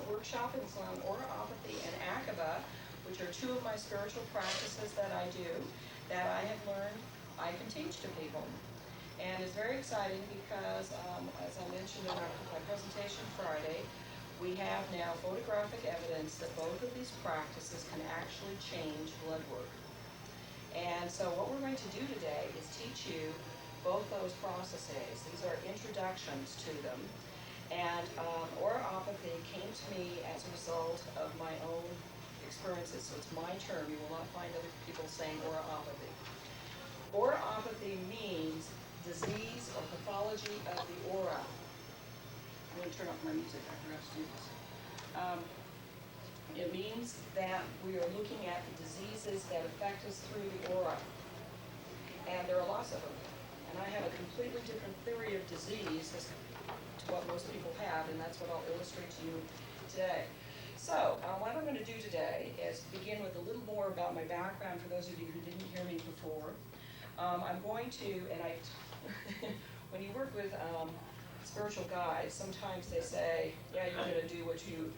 workshop is on orapathy and akaba, which are two of my spiritual practices that I do, that I have learned I can teach to people. And it's very exciting because, as I mentioned in my presentation Friday, we have now photographic evidence that both of these practices can actually change blood work. And so what we're going to do today is teach you both those processes. These are introductions to them. And orapathy came to me as a result of my own experiences. So it's my term. You will not find other people saying orapathy. Orapathy means disease or pathology of the aura. I'm going to turn off my music. I forgot to do this. It means that we are looking at the diseases that affect us through the aura. And there are lots of them. And I have a completely different theory of disease as to what most people have, and that's what I'll illustrate to you today. So, what I'm going to do today is begin with a little more about my background for those of you who didn't hear me before. I'm going to, and when you work with spiritual guides, sometimes they say, yeah, you're going to do what you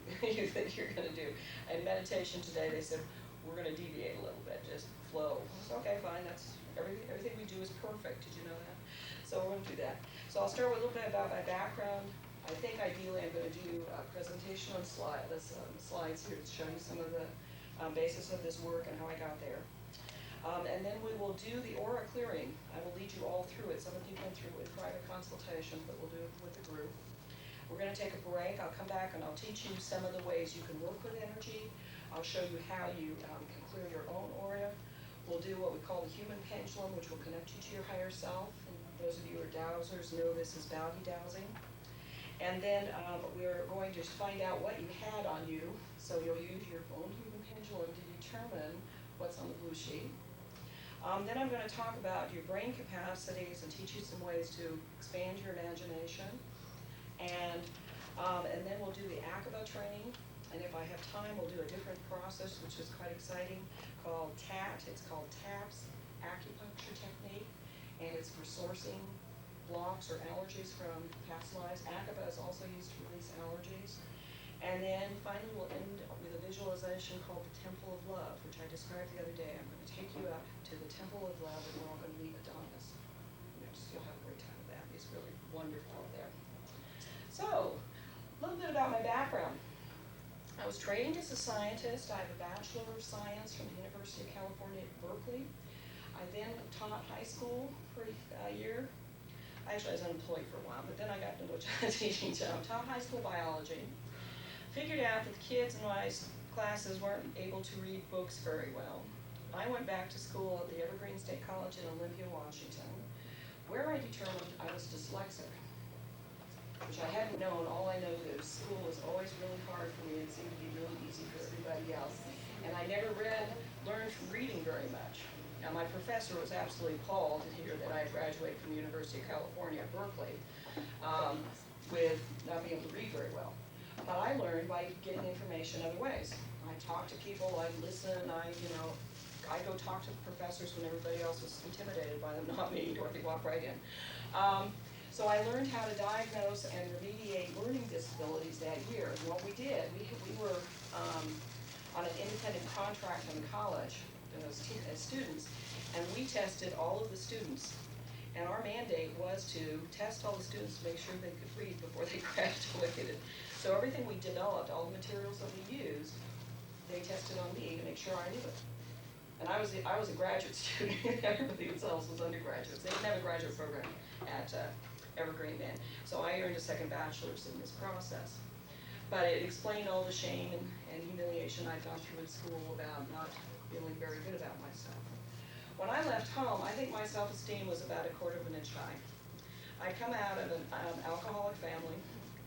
think you're going to do. In meditation today, they said, we're going to deviate a little bit, just flow. So, okay, fine, that's everything we do is perfect. Did you know that? So we're going to do that. So I'll start with a little bit about my background. I think ideally I'm going to do a presentation on slides here to show you some of the basis of this work and how I got there. And then we will do the aura clearing. I will lead you all through it. Some of you went through it in private consultations, but we'll do it with the group. We're going to take a break. I'll come back and I'll teach you some of the ways you can work with energy. I'll show you how you can clear your own aura. We'll do what we call the human pendulum, which will connect you to your higher self. And those of you who are dowsers know this is bounty dowsing. And then we're going to find out what you had on you. So you'll use your own human pendulum to determine what's on the blue sheet. Then I'm going to talk about your brain capacities and teach you some ways to expand your imagination. And then we'll do the akaba training. And if I have time, we'll do a different process, which is quite exciting, called TAT. It's called TAPS, acupuncture technique. And it's for sourcing blocks or allergies from past lives. Akaba is also used to release allergies. And then finally we'll end with a visualization called the Temple of Love, which I described the other day. I'm going to take you up to the Temple of Love, and we're all going to meet Adonis. You'll have a great time with that. He's really wonderful out there. So, a little bit about my background. I was trained as a scientist. I have a Bachelor of Science from the University of California at Berkeley. I then taught high school for a year. Actually, I was unemployed for a while, but then I got into a teaching job. Taught high school biology. Figured out that the kids in my classes weren't able to read books very well. I went back to school at the Evergreen State College in Olympia, Washington, where I determined I was dyslexic, which I hadn't known. All I know is school was always really hard for me and seemed to be really easy for everybody else. And I never learned from reading very much. Now, my professor was absolutely appalled to hear that I had graduated from the University of California at Berkeley with not being able to read very well. But I learned by getting information other ways. I talked to people, I'd listen, I'd go talk to professors when everybody else was intimidated by them, not me. Dorothy walked right in. So I learned how to diagnose and remediate learning disabilities that year. And what we did, we were on an independent contract in college as students, and we tested all of the students. And our mandate was to test all the students to make sure they could read before they graduated. So everything we developed, all the materials that we used, they tested on me to make sure I knew it. And I was a graduate student. Everybody else was undergraduates. They didn't have a graduate program at Evergreen then. So I earned a second bachelor's in this process. But it explained all the shame and humiliation I'd gone through in school about not feeling very good about myself. When I left home, I think my self-esteem was about 1/4 of an inch high. I come out of an alcoholic family,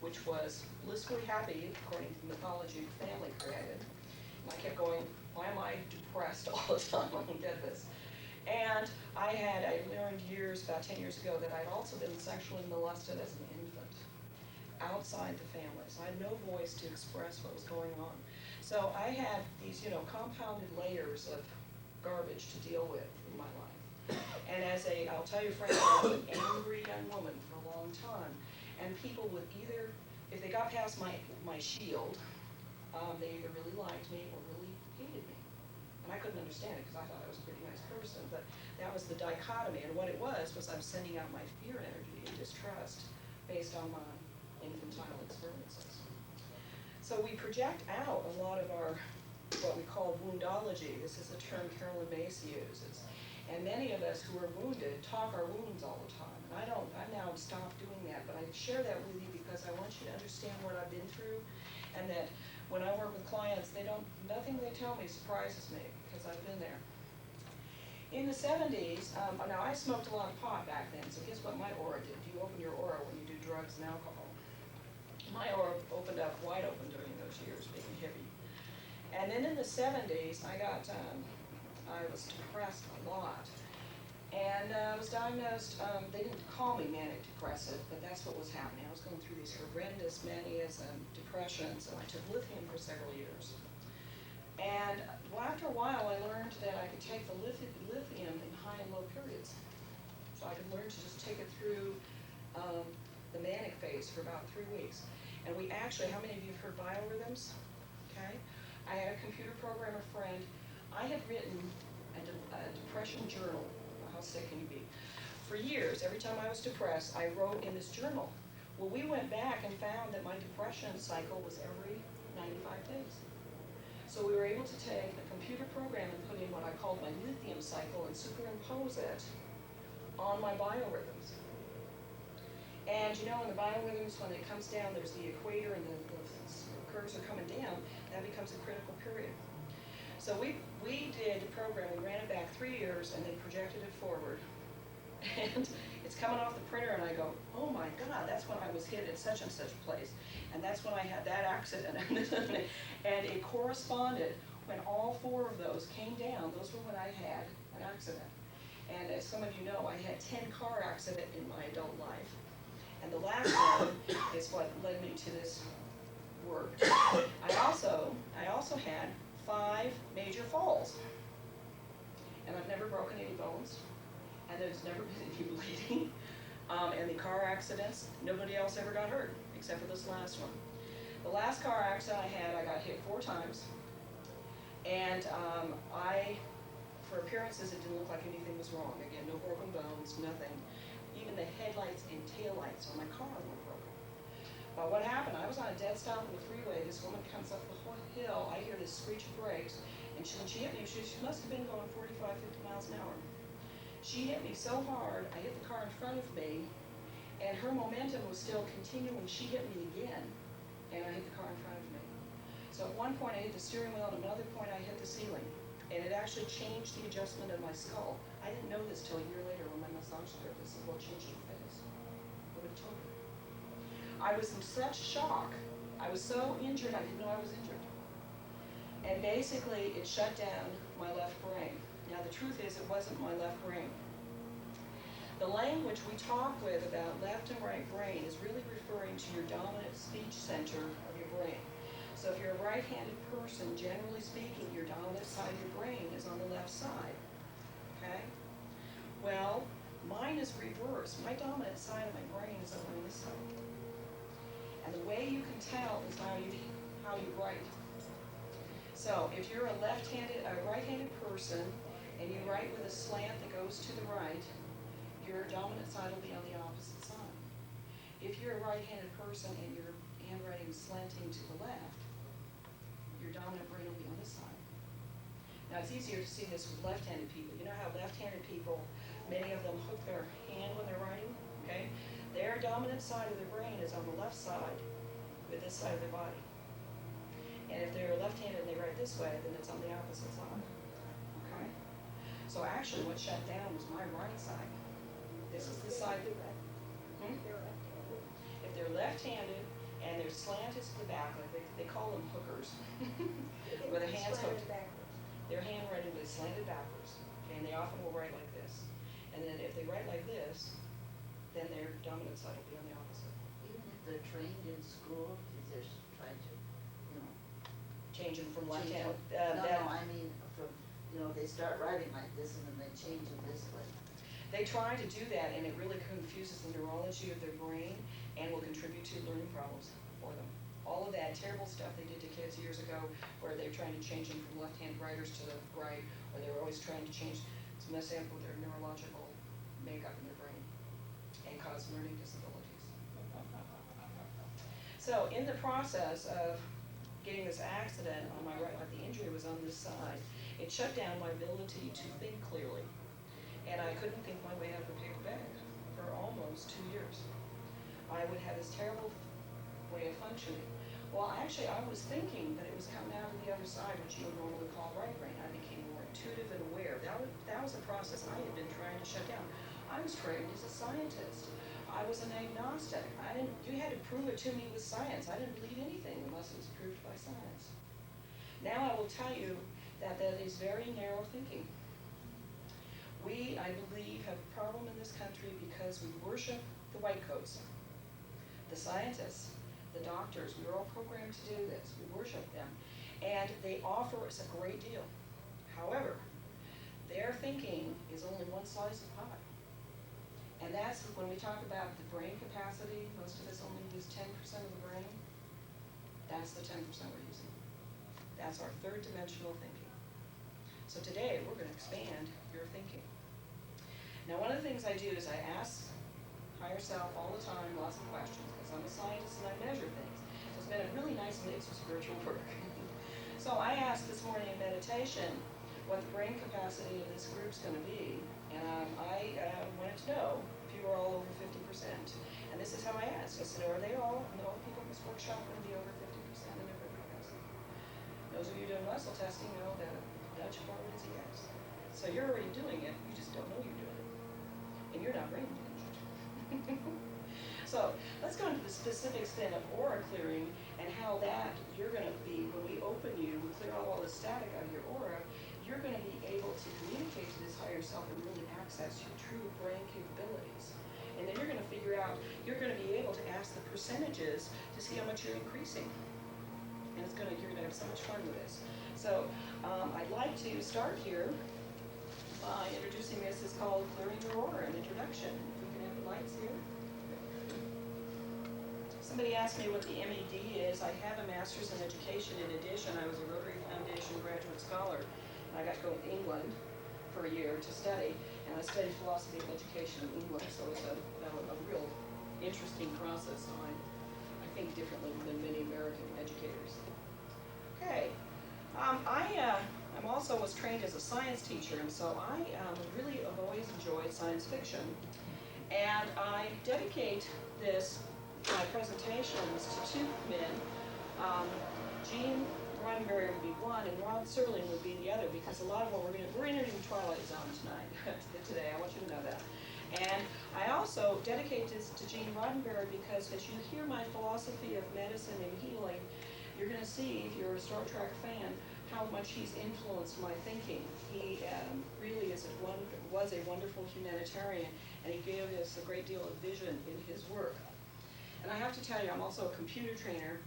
which was blissfully happy, according to the mythology the family created. And I kept going, why am I depressed all the time? I don't get this. And I learned about 10 years ago, that I'd also been sexually molested as an infant outside the family. So I had no voice to express what was going on. So I had these, compounded layers of garbage to deal with in my life. And I'll tell you frankly, I was an angry young woman for a long time. And people would either, if they got past my shield, They either really liked me or really hated me. And I couldn't understand it because I thought I was a pretty nice person, but that was the dichotomy. And what it was I'm sending out my fear energy and distrust based on my infantile experiences. So we project out a lot of our, what we call woundology. This is a term Carolyn Macy uses. And many of us who are wounded talk our wounds all the time. And I've now stopped doing that, but I share that with you because I want you to understand what I've been through, and that when I work with clients, nothing they tell me surprises me because I've been there. In the 70s, now I smoked a lot of pot back then, so guess what my aura did? You open your aura when you do drugs and alcohol. My aura opened up wide open during those years, being hippie. And then in the 70s, I was depressed a lot. And I was diagnosed, they didn't call me manic depressive, but that's what was happening. I was going through these horrendous manias and depressions, and I took lithium for several years. And after a while, I learned that I could take the lithium in high and low periods. So I could learn to just take it through the manic phase for about 3 weeks. And we actually, how many of you have heard biorhythms? Okay. I had a computer programmer friend. I had written a depression journal. How sick can you be? For years, every time I was depressed, I wrote in this journal. Well, we went back and found that my depression cycle was every 95 days. So we were able to take a computer program and put in what I called my lithium cycle and superimpose it on my biorhythms. And you know, in the biorhythms, when it comes down, there's the equator and the curves are coming down, that becomes a critical period. So we did the program, we ran it back 3 years and then projected it forward. And it's coming off the printer and I go, oh my God, that's when I was hit at such and such a place. And that's when I had that accident. And it corresponded when all 4 of those came down, those were when I had an accident. And as some of you know, I had 10 car accidents in my adult life. And the last one is what led me to this work. I also had 5 major falls. And I've never broken any bones. And there's never been any bleeding. And the car accidents, nobody else ever got hurt, except for this last one. The last car accident I had, I got hit 4 times. And for appearances, it didn't look like anything was wrong. Again, no broken bones, nothing. Even the headlights and taillights on my car were broken. But what happened, I was on a dead stop on the freeway. This woman comes up the whole hill. I hear this screech of brakes. And when she hit me, she must have been going 45, 50 miles an hour. She hit me so hard, I hit the car in front of me, and her momentum was still continuing. She hit me again, and I hit the car in front of me. So at one point I hit the steering wheel, and at another point I hit the ceiling. And it actually changed the adjustment of my skull. I didn't know this till a year later when my massage therapist said, well, change your face. Nobody told me. I was in such shock. I was so injured, I didn't know I was injured. And basically, it shut down my left brain. Now, the truth is, it wasn't my left brain. The language we talk with about left and right brain is really referring to your dominant speech center of your brain. So if you're a right-handed person, generally speaking, your dominant side of your brain is on the left side, okay? Well, mine is reversed. My dominant side of my brain is over on this side. And the way you can tell is how you write. So if you're a right-handed person, and you write with a slant that goes to the right, your dominant side will be on the opposite side. If you're a right-handed person and your handwriting is slanting to the left, your dominant brain will be on this side. Now it's easier to see this with left-handed people. You know how left-handed people, many of them hook their hand when they're writing, okay? Their dominant side of their brain is on the left side with this side of their body. And if they're left-handed and they write this way, then it's on the opposite side, okay? So actually what shut down was my right side. This is the side. If they're left-handed and their slant is to the back, like they call them hookers, where the hand's hooked. Their handwriting is slanted backwards, okay, and they often will write like this. And then if they write like this, then their dominant side will be on the opposite. Even if they're trained in school, if they're trying to, change them from left-handed. I mean from, they start writing like this and then they change them this way. They try to do that, and it really confuses the neurology of their brain and will contribute to learning problems for them. all of that terrible stuff they did to kids years ago, where they were trying to change them from left-hand writers to the right, or they were always trying to mess up with their neurological makeup in their brain and cause learning disabilities. So in the process of getting this accident on my right, the injury was on this side, it shut down my ability to think clearly. And I couldn't think my way out of a paper bag for almost 2 years. I would have this terrible way of functioning. Well, actually, I was thinking that it was coming out of the other side, which you would normally call right brain. I became more intuitive and aware. That was a process I had been trying to shut down. I was trained as a scientist. I was an agnostic. You had to prove it to me with science. I didn't believe anything unless it was proved by science. Now I will tell you that is very narrow thinking. We, I believe, have a problem in this country because we worship the white coats, the scientists, the doctors. We were all programmed to do this. We worship them. And they offer us a great deal. However, their thinking is only one slice of pie. And that's when we talk about the brain capacity, most of us only use 10% of the brain. That's the 10% we're using. That's our third dimensional thinking. So today, we're going to expand your thinking. Now, one of the things I do is I ask higher self all the time lots of questions, because I'm a scientist and I measure things. So it's been a really nice mix of spiritual work. So I asked this morning in meditation what the brain capacity of this group's going to be, and I wanted to know if you were all over 50%. And this is how I asked. I said, are they all, no, people in this workshop going to be over 50% in their brain capacity? Those of you doing muscle testing know that Dutch forward is a yes. So you're already doing it, you just don't know you're doing it. And you're not brain damaged. So let's go into the specifics then of aura clearing and how that you're going to be, when we open you, we clear out all the static out of your aura, you're going to be able to communicate to this higher self and really access your true brain capabilities. And then you're going to figure out, you're going to be able to ask the percentages to see how much you're increasing. And you're going to have so much fun with this. So I'd like to start here by introducing this. It's called Clearing Your Aura, an introduction. If we can have the lights here. Somebody asked me what the MED is. I have a master's in education. In addition, I was a Rotary Foundation graduate scholar. And I got to go to England for a year to study, and I studied philosophy of education in England, so it's a real interesting process. So I think differently than many American educators. Okay, I'm also was trained as a science teacher, and so I really have always enjoyed science fiction. And I dedicate my presentations to two men. Gene Roddenberry would be one, and Rod Serling would be the other, because a lot of what we're interviewing Twilight Zone today. I want you to know that. And I also dedicate this to Gene Roddenberry because as you hear my philosophy of medicine and healing, you're going to see, if you're a Star Trek fan, how much he's influenced my thinking. He really was a wonderful humanitarian, and he gave us a great deal of vision in his work. And I have to tell you, I'm also a computer trainer,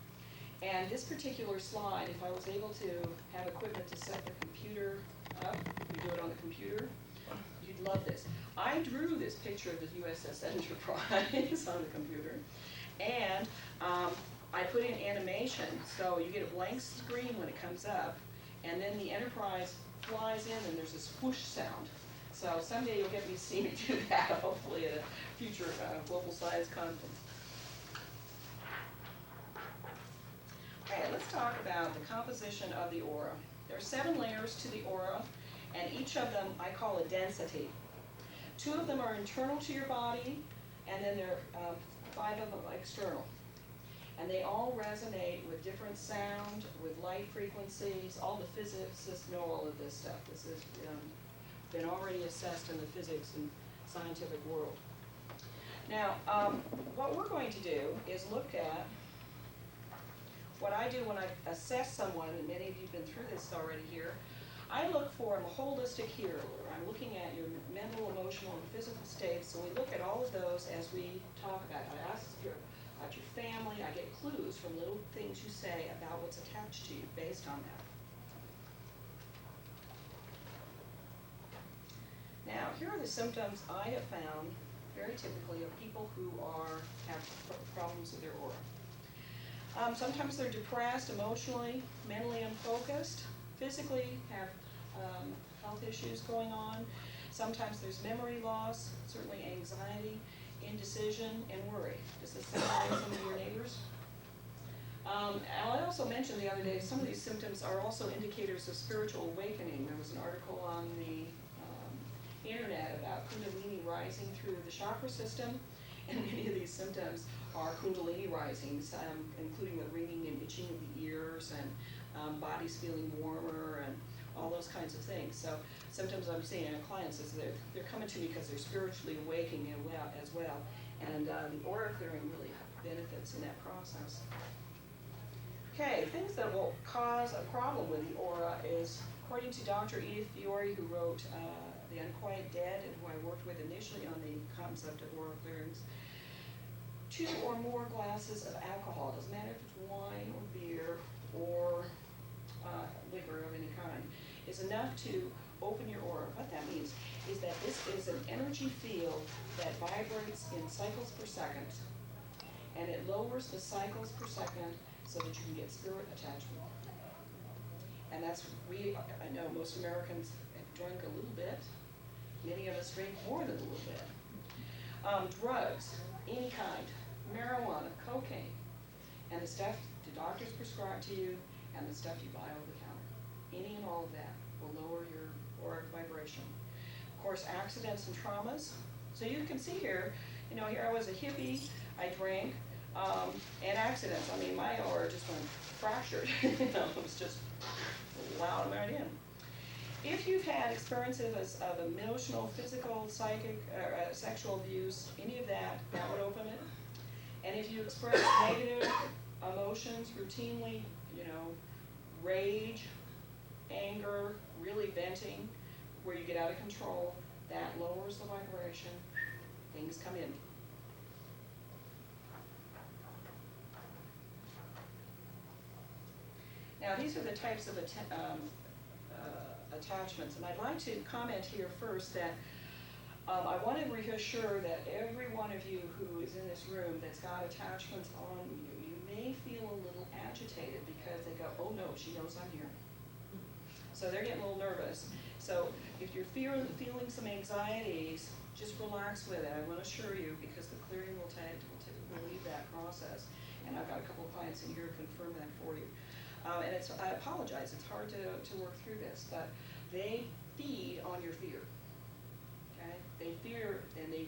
and this particular slide, if I was able to have equipment to set the computer up, we do it on the computer, you'd love this. I drew this picture of the USS Enterprise on the computer, and I put in animation, so you get a blank screen when it comes up, and then the Enterprise flies in and there's this whoosh sound. So someday you'll get me see me do that, hopefully at a future global science conference. Okay, let's talk about the composition of the aura. There are 7 layers to the aura, and each of them I call a density. 2 of them are internal to your body, and then there are 5 of them external. And they all resonate with different sound, with light frequencies. All the physicists know all of this stuff. This has been already assessed in the physics and scientific world. Now, what we're going to do is look at what I do when I assess someone, and many of you have been through this already here. I look for, I'm a holistic healer. I'm looking at your mental, emotional, and physical states, so we look at all of those as we talk about it. I ask about your family. I get clues from little things you say about what's attached to you based on that. Now, here are the symptoms I have found very typically of people who have problems with their aura. Sometimes they're depressed emotionally, mentally unfocused, physically have health issues going on. Sometimes there's memory loss, certainly anxiety, indecision, and worry. Does this sound like some of your neighbors? I also mentioned the other day, some of these symptoms are also indicators of spiritual awakening. There was an article on the internet about Kundalini rising through the chakra system, and many of these symptoms are Kundalini risings, including the ringing and itching of the ears, and bodies feeling warmer, and all those kinds of things. So sometimes I'm seeing our clients is they're coming to me because they're spiritually awakening as well, and the aura clearing really benefits in that process. Okay, things that will cause a problem with the aura is, according to Dr. Edith Fiore, who wrote The Unquiet Dead, and who I worked with initially on the concept of aura clearings, 2 or more glasses of alcohol, doesn't matter if it's wine or beer or liquor of any kind, is enough to open your aura. What that means is that this is an energy field that vibrates in cycles per second, and it lowers the cycles per second so that you can get spirit attachment. And that's, I know most Americans have drunk a little bit. Many of us drink more than a little bit. Drugs, any kind, marijuana, cocaine, and the stuff the doctors prescribe to you, and the stuff you buy over the counter. Any and all of that will lower your auric vibration. Of course, accidents and traumas. So you can see here, here I was a hippie, I drank, and accidents. I mean, my aura just went fractured. It was just loud right in. If you've had experiences of emotional, physical, psychic, sexual abuse, any of that, that would open it. And if you experience negative emotions routinely, rage, anger, really venting, where you get out of control, that lowers the vibration, things come in. Now, these are the types of attachments, and I'd like to comment here first that I want to reassure that every one of you who is in this room that's got attachments on you, you may feel a little agitated because they go, oh no, she knows I'm here. So they're getting a little nervous. So if you're feeling some anxieties, just relax with it. I want to assure you, because the clearing will lead that process. And I've got a couple of clients in here to confirm that for you. And I apologize, it's hard to work through this, but they feed on your fear. Okay? They fear and they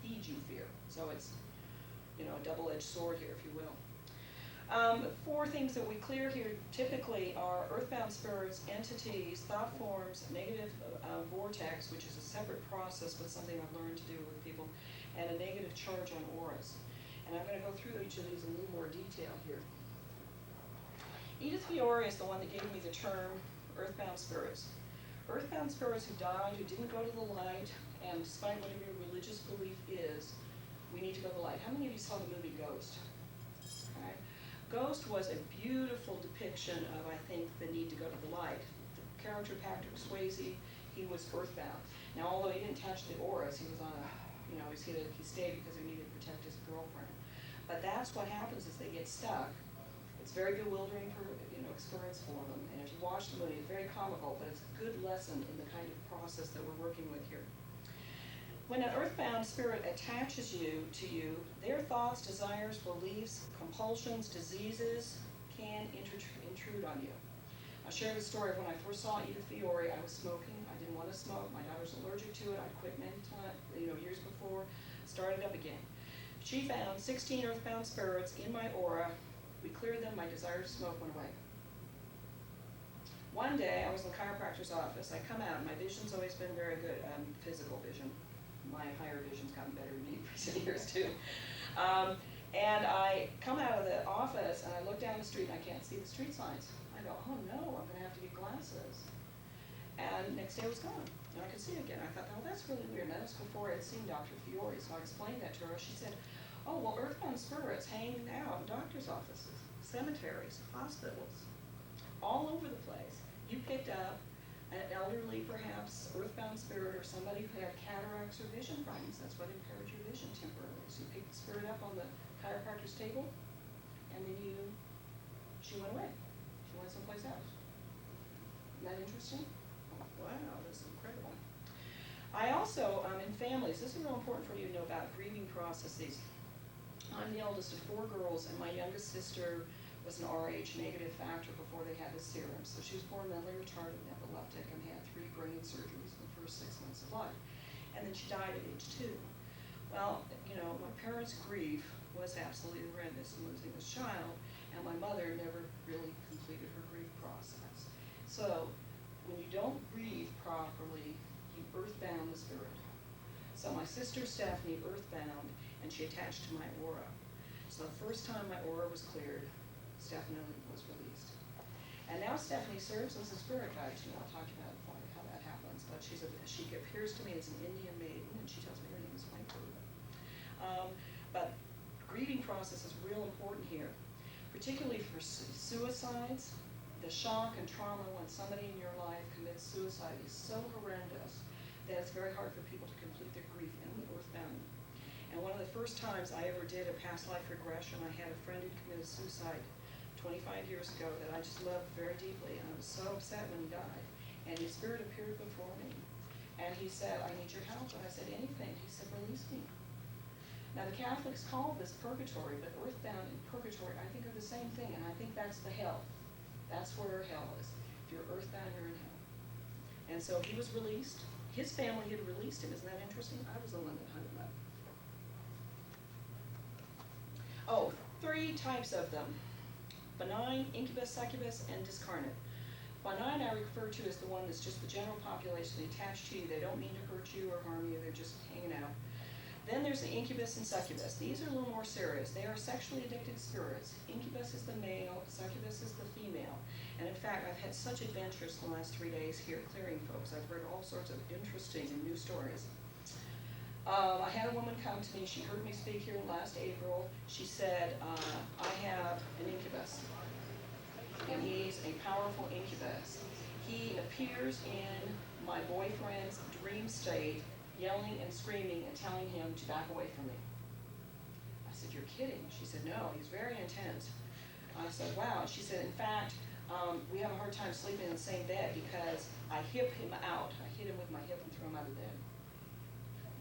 feed you fear. So it's a double-edged sword here, if you will. 4 things that we clear here typically are earthbound spirits, entities, thought forms, negative vortex, which is a separate process but something I've learned to do with people, and a negative charge on auras. And I'm going to go through each of these in a little more detail here. Edith Fiore is the one that gave me the term earthbound spirits. Earthbound spirits who died, who didn't go to the light, and despite whatever your religious belief is, we need to go to the light. How many of you saw the movie Ghost? Okay. Ghost was a beautiful depiction of, I think, the need to go to the light. The character Patrick Swayze, he was earthbound. Now, although he didn't touch the auras, he was on a, he stayed because he needed to protect his girlfriend. But that's what happens is they get stuck. It's very bewildering experience for them. And if you watch the movie, it's very comical, but it's a good lesson in the kind of process that we're working with here. When an earthbound spirit attaches to you, their thoughts, desires, beliefs, compulsions, diseases can intrude on you. I'll share the story of when I first saw Edith Fiore. I was smoking. I didn't want to smoke. My daughter's allergic to it. I quit many times, years before, started up again. She found 16 earthbound spirits in my aura. We cleared them. My desire to smoke went away. One day, I was in the chiropractor's office. I come out, and my vision's always been very good, physical vision. My higher vision's gotten better in recent years, too. And I come out of the office, and I look down the street, and I can't see the street signs. I go, oh no, I'm going to have to get glasses. And next day, it was gone. And I could see it again. I thought, oh, that's really weird. And that was before I had seen Dr. Fiore, so I explained that to her. She said, oh, well, earthbound spirits hanging out in doctor's offices, cemeteries, hospitals, all over the place. You picked up an elderly, perhaps, earthbound spirit or somebody who had cataracts or vision problems. That's what impaired your vision temporarily. So you picked the spirit up on the chiropractor's table, and then you she went away. She went someplace else. Isn't that interesting? Wow, that's incredible. I also, in families, this is real important for you to know about grieving processes. I'm the oldest of 4 girls, and my youngest sister was an RH negative factor before they had the serum. So she was born mentally retarded and epileptic and had 3 brain surgeries in the first 6 months of life. And then she died at age 2. Well, you know, my parents' grief was absolutely horrendous in losing this child, and my mother never really completed her grief process. So when you don't grieve properly, you earthbound the spirit. So my sister Stephanie earthbound, and she attached to my aura. So the first time my aura was cleared, Stephanie was released. And now Stephanie serves as a spirit guide to me. I'll talk about how that happens. But she appears to me as an Indian maiden, and she tells me her name is Whitebird. But grieving process is real important here, particularly for suicides. The shock and trauma when somebody in your life commits suicide is so horrendous that it's very hard for people to complete their grief and the earthbound. And one of the first times I ever did a past life regression, I had a friend who committed suicide 25 years ago that I just loved very deeply, and I was so upset when he died. And his spirit appeared before me, and he said, "I need your help." And I said, "Anything." He said, "Release me." Now the Catholics call this purgatory, but earthbound and purgatory I think are the same thing, and I think that's the hell. That's where hell is. If you're earthbound, you're in hell. And so he was released. His family had released him. Isn't that interesting? I was the one that hung him up. Oh, 3 types of them: benign, incubus, succubus, and discarnate. Benign I refer to as the one that's just the general population. They attach to you. They don't mean to hurt you or harm you. They're just hanging out. Then there's the incubus and succubus. These are a little more serious. They are sexually addicted spirits. Incubus is the male, succubus is the female. And in fact, I've had such adventures in the last 3 days here clearing folks. I've heard all sorts of interesting and new stories. I had a woman come to me. She heard me speak here last April. She said, I have an incubus, and he's a powerful incubus. He appears in my boyfriend's dream state, yelling and screaming and telling him to back away from me. I said, "You're kidding." She said, "No, he's very intense." I said, "Wow." She said, "In fact, we have a hard time sleeping in the same bed because I hip him out. I hit him with my hip and threw him out of bed."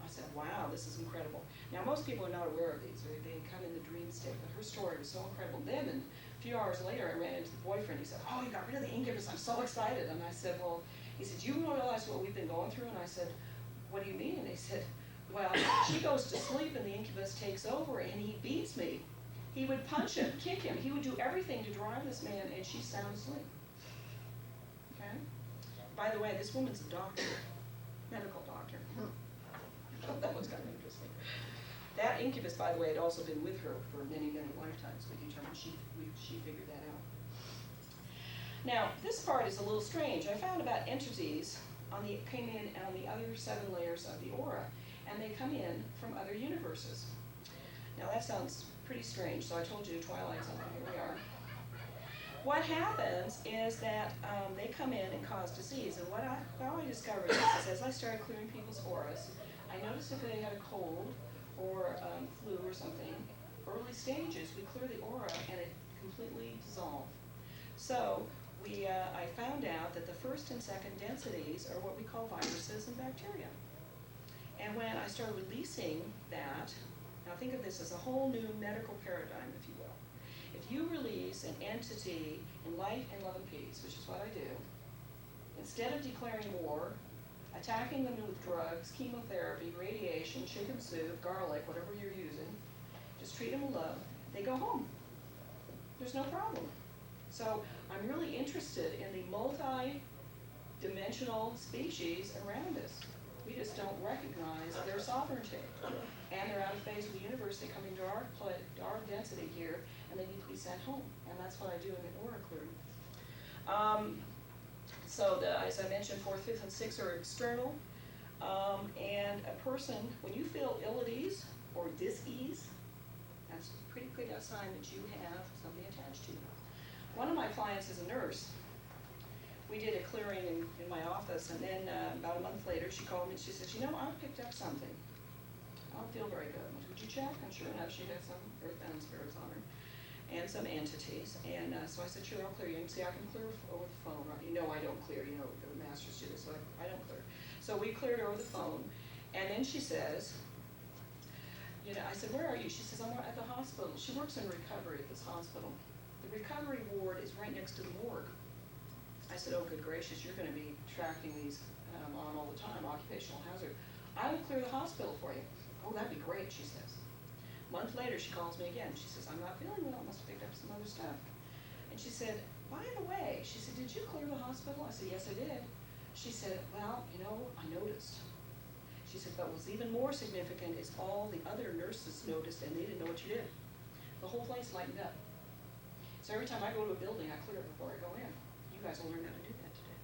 I said, "Wow, this is incredible." Now, most people are not aware of these. They come in the dream state, but her story was so incredible. Then, a few hours later, I ran into the boyfriend. He said, "Oh, you got rid of the incubus. I'm so excited." And I said, "Well," he said, "Do you realize what we've been going through?" And I said, "What do you mean?" And he said, "Well, she goes to sleep and the incubus takes over and he beats me. He would punch him, kick him. He would do everything to drive this man, and she's sound asleep." Okay? By the way, this woman's a doctor, medical doctor. That was kind of interesting. That incubus, by the way, had also been with her for many, many lifetimes. We determined she figured that out. Now, this part is a little strange. I found about entities came in on the other 7 layers of the aura, and they come in from other universes. Now that sounds pretty strange, so I told you Twilight Zone. Here we are. What happens is that they come in and cause disease, and how I discovered this is as I started clearing people's auras, I noticed if they had a cold or flu or something, early stages, we clear the aura and it completely dissolved. So I found out that the first and second densities are what we call viruses and bacteria. And when I started releasing that, now think of this as a whole new medical paradigm, if you will. If you release an entity in light and love and peace, which is what I do, instead of declaring war, attacking them with drugs, chemotherapy, radiation, chicken soup, garlic, whatever you're using, just treat them with love, they go home. There's no problem. So I'm really interested in the multi-dimensional species around us. We just don't recognize their sovereignty. And they're out of phase with the universe. They come into our density here, and they need to be sent home. And that's what I do in the aura clearing. So as I mentioned, 4th, 5th, and 6th are external. And a person, when you feel ill at ease or dis-ease, that's a pretty good sign that you have something attached to you. One of my clients is a nurse. We did a clearing in my office, and then about a month later, she called me and she said, "You know, I picked up something. I don't feel very good. Would you check?" And sure enough, she had some earthbound spirits on her. and some entities. And so I said, sure, I'll clear you. And see, I can clear over the phone, right? You know I don't clear, you know, the masters do this, so I don't clear. So we cleared over the phone, and then she says, you know, I said, where are you? She says, I'm at the hospital. She works in recovery at this hospital. The recovery ward is right next to the morgue. I said, oh, good gracious, you're going to be tracking these on all the time, occupational hazard. I will clear the hospital for you. Oh, that'd be great, she says. A month later, she calls me again. She says, I'm not feeling well, must have picked up some other stuff. And she said, by the way, she said, did you clear the hospital? I said, yes, I did. She said, well, you know, I noticed. She said, but what's even more significant is all the other nurses noticed and they didn't know what you did. The whole place lightened up. So every time I go to a building, I clear it before I go in. You guys will learn how to do that today.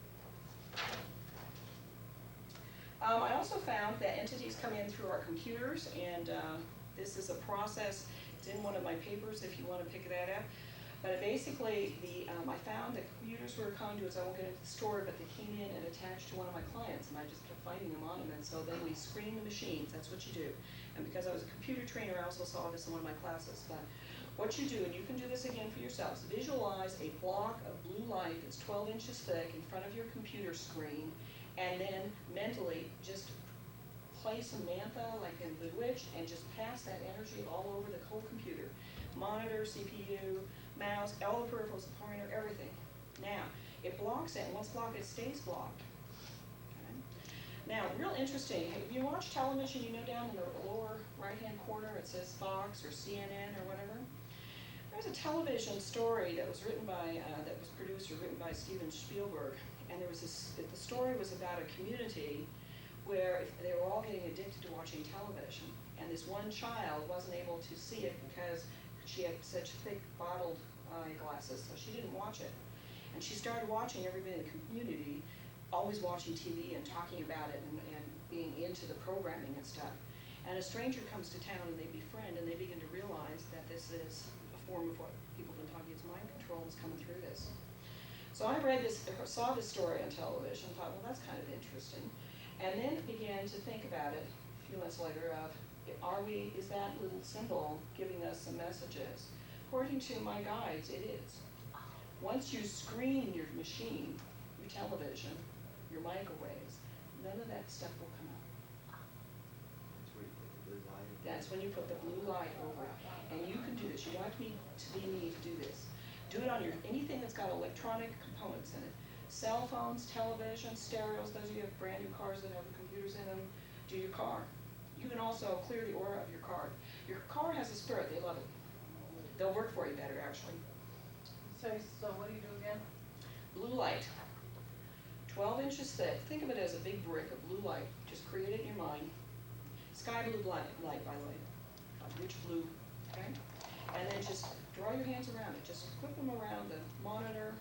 I also found that entities come in through our computers, and this is a process. It's in one of my papers if you want to pick that up. But basically, I found that computers were conduits. I won't get into the story, but they came in and attached to one of my clients, and I just kept finding them on them. And so then we screen the machines. That's what you do. And because I was a computer trainer, I also saw this in one of my classes. But what you do, and you can do this again for yourselves, visualize a block of blue light that's 12 inches thick in front of your computer screen, and then mentally just play Samantha like in Bewitched and just pass that energy all over the whole computer. Monitor, CPU, mouse, all the peripherals, the pointer, everything. Now, it blocks it, and once blocked, it stays blocked. Okay? Now, real interesting, if you watch television, you know down in the lower right-hand corner it says Fox or CNN or whatever. There's a television story that was written by, that was produced or written by Steven Spielberg, and there was this, the story was about a community where they were all getting addicted to watching television, and this one child wasn't able to see it because she had such thick bottled eyeglasses, so she didn't watch it. And she started watching everybody in the community, always watching TV and talking about it and being into the programming and stuff. And a stranger comes to town and they befriend, and they begin to realize that this is a form of what people have been talking, it's mind control is coming through this. So I read this, saw this story on television, thought, well, that's kind of interesting. And then began to think about it a few months later of, is that little symbol giving us some messages? According to my guides, it is. Once you screen your machine, your television, your microwaves, none of that stuff will come out. That's when you put the blue light over it. And you can do this. You don't have to be me to do this. Do it on anything that's got electronic components in it. Cell phones, television, stereos, those of you who have brand new cars that have the computers in them, do your car. You can also clear the aura of your car. Your car has a spirit, they love it. They'll work for you better, actually. So what do you do again? Blue light, 12 inches thick. Think of it as a big brick of blue light. Just create it in your mind. Sky blue light, by the way, rich blue, okay? And then just draw your hands around it. Just whip them around the monitor.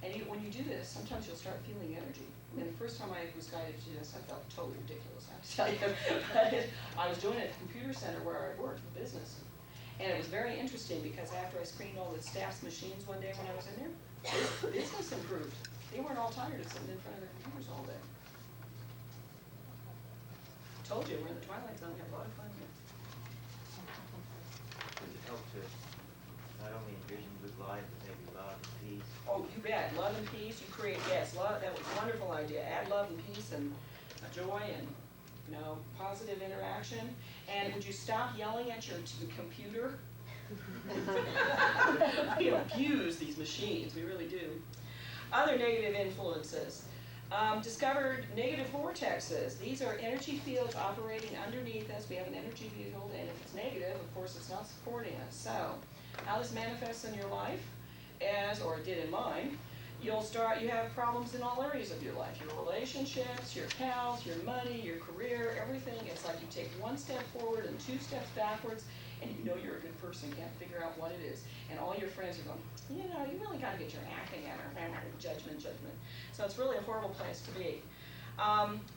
And when you do this, sometimes you'll start feeling energy. And the first time I was guided to do this, I felt totally ridiculous, I have to tell you. But I was doing it at the computer center where I worked, the business. And it was very interesting because after I screened all the staff's machines one day when I was in there, business improved. They weren't all tired of sitting in front of their computers all day. Told you, we're in the twilight zone, we have a lot of fun here. Does it help to not only envision good life, but maybe love and peace? Oh, you bet. Love and peace. You create, yes, love. That was a wonderful idea. Add love and peace and joy and, you know, positive interaction. And would you stop yelling at your computer? We abuse these machines. We really do. Other negative influences. Discovered negative vortexes. These are energy fields operating underneath us. We have an energy field, and if it's negative, of course, it's not supporting us. So, how this manifests in your life, or it did in mine, you have problems in all areas of your life. Your relationships, your health, your money, your career, everything. It's like you take one step forward and 2 steps backwards, and you know you're a good person, can't figure out what it is. And all your friends are going, you know, you really got to get your act together. Judgment. So it's really a horrible place to be.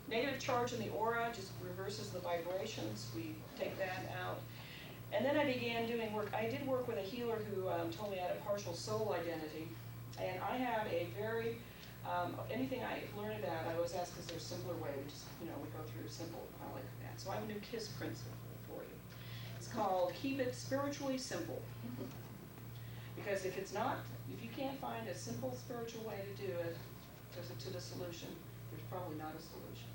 Negative charge in the aura just reverses the vibrations. We take that out. And then I began doing work. I did work with a healer who told me I had a partial soul identity. And I have a very, anything I learn about, I always ask, is there a simpler way? We just, you know, we go through simple, I like that. So I have a new KISS principle for you. It's called Keep It Spiritually Simple. Because if it's not, if you can't find a simple spiritual way to do it, to the solution, there's probably not a solution.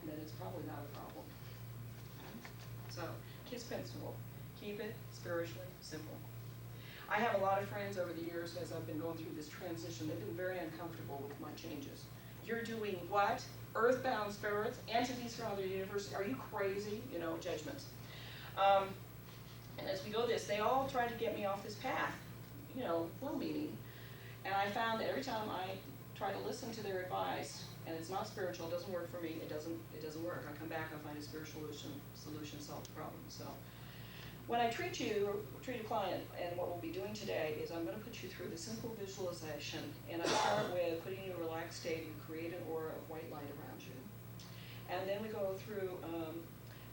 And then it's probably not a problem. So, kiss pencil, keep it spiritually simple. I have a lot of friends over the years as I've been going through this transition, they've been very uncomfortable with my changes. You're doing what? Earthbound spirits, entities from other universes, are you crazy? You know, judgments. And as we go this, they all try to get me off this path, you know, well meaning. And I found that every time I try to listen to their advice, and it's not spiritual, it doesn't work for me, it doesn't work. I come back, I find a spiritual solution solve the problem. So when I treat a client, and what we'll be doing today is I'm going to put you through the simple visualization, and I start with putting you in a relaxed state and create an aura of white light around you. And then we go through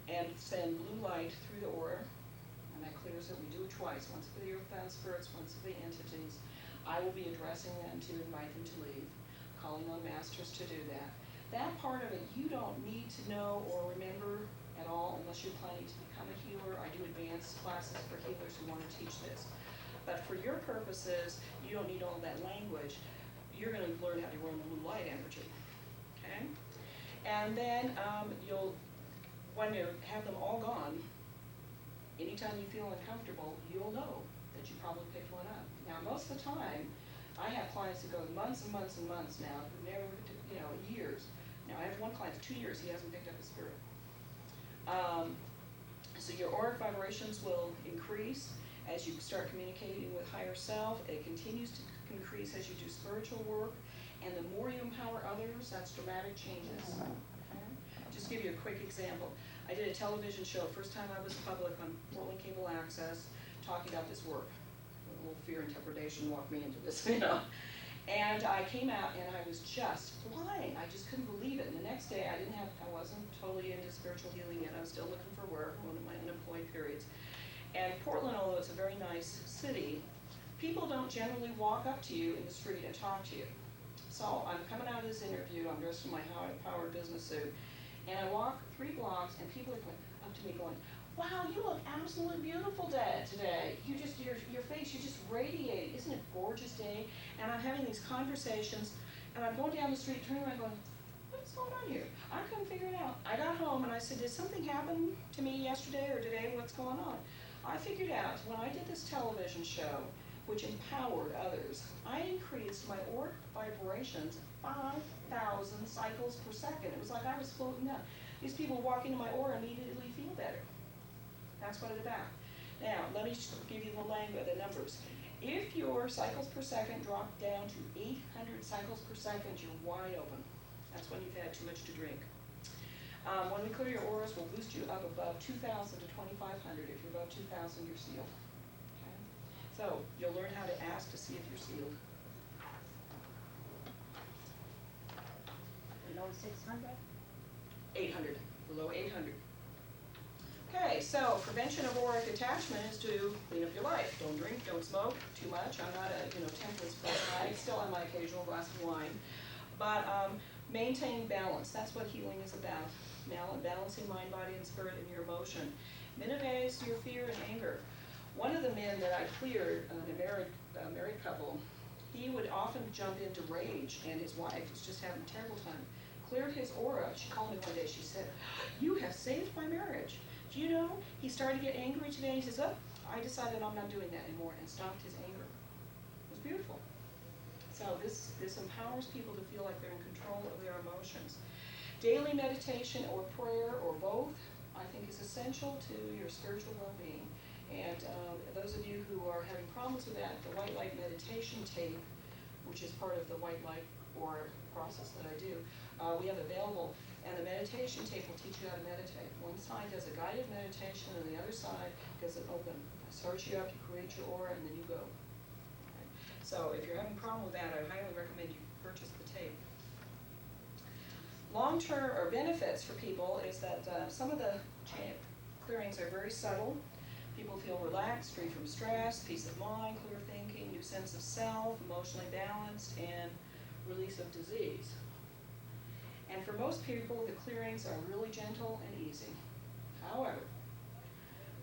and send blue light through the aura, and that clears it. We do it twice, once for the earthbound spirits, once for the entities. I will be addressing them to invite them to leave, calling on masters to do that. That part of it you don't need to know or remember at all unless you're planning to become a healer. I do advanced classes for healers who want to teach this. But for your purposes, you don't need all that language. You're going to learn how to run blue light energy. Okay? And then when you have them all gone, anytime you feel uncomfortable, you'll know that you probably picked one up. Now, most of the time, I have clients that go months and months and months now, who never, years. Now, I have one client for 2 years, he hasn't picked up a spirit. So your auric vibrations will increase as you start communicating with higher self. It continues to increase as you do spiritual work. And the more you empower others, that's dramatic changes. Okay? Just give you a quick example. I did a television show, first time I was public on Portland Cable Access, talking about this work. A little fear and trepidation walked me into this, And I came out and I was just flying. I just couldn't believe it. And the next day I wasn't totally into spiritual healing yet. I was still looking for work, one of my unemployed periods. And Portland, although it's a very nice city, people don't generally walk up to you in the street and talk to you. So I'm coming out of this interview, I'm dressed in my high-powered business suit, and I walk 3 blocks and people are going up to me going, wow, you look absolutely beautiful today. Your face, you just radiate. Isn't it a gorgeous day? And I'm having these conversations, and I'm going down the street, turning around going, what's going on here? I couldn't figure it out. I got home and I said, did something happen to me yesterday or today? What's going on? I figured out when I did this television show, which empowered others, I increased my auric vibrations 5,000 cycles per second. It was like I was floating up. These people walk into my aura immediately feel better. That's what it's about. Now, let me just give you the language, the numbers. If your cycles per second drop down to 800 cycles per second, you're wide open. That's when you've had too much to drink. When we clear your auras, we'll boost you up above 2,000 to 2,500. If you're above 2,000, you're sealed. Okay? So, you'll learn how to ask to see if you're sealed. Below 600? 800. Below 800. Okay, so prevention of auric attachment is to clean up your life. Don't drink, don't smoke too much. I'm not a temperance person. I still have my occasional glass of wine. But maintain balance. That's what healing is about. Balancing mind, body, and spirit in your emotion. Minimize your fear and anger. One of the men that I cleared, a married couple, he would often jump into rage, and his wife was just having a terrible time. Cleared his aura. She called me one day. She said, you have saved my marriage. Do you know, he started to get angry today. He says, oh, I decided I'm not doing that anymore, and stopped his anger. It was beautiful. So this empowers people to feel like they're in control of their emotions. Daily meditation or prayer or both, I think, is essential to your spiritual well-being. And those of you who are having problems with that, the white light meditation tape, which is part of the white light or process that I do, we have available. And the meditation tape will teach you how to meditate. One side does a guided meditation, and the other side does an open. It starts you up, you create your aura, and then you go. Okay? So if you're having a problem with that, I highly recommend you purchase the tape. Long-term or benefits for people is that some of the clearings are very subtle. People feel relaxed, free from stress, peace of mind, clear thinking, new sense of self, emotionally balanced, and release of disease. And for most people, the clearings are really gentle and easy. However,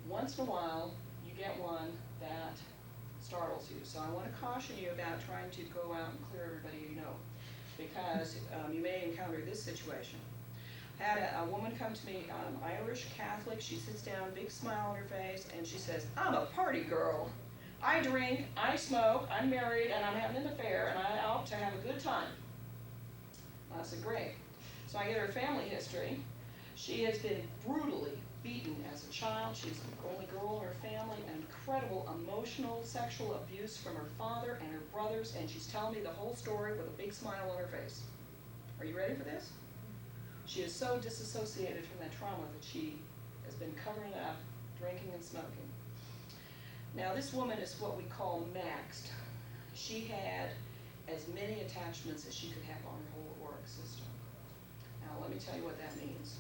once in a while, you get one that startles you. So I want to caution you about trying to go out and clear everybody you know, because you may encounter this situation. Had a woman come to me, Irish Catholic. She sits down, big smile on her face, and she says, "I'm a party girl. I drink, I smoke, I'm married, and I'm having an affair, and I'm out to have a good time." I said, "Great." So I get her family history. She has been brutally beaten as a child. She's the only girl in her family. Incredible emotional, sexual abuse from her father and her brothers, and she's telling me the whole story with a big smile on her face. Are you ready for this? She is so disassociated from that trauma that she has been covering it up, drinking and smoking. Now this woman is what we call maxed. She had as many attachments as she could have on her whole auric system. Now let me tell you what that means.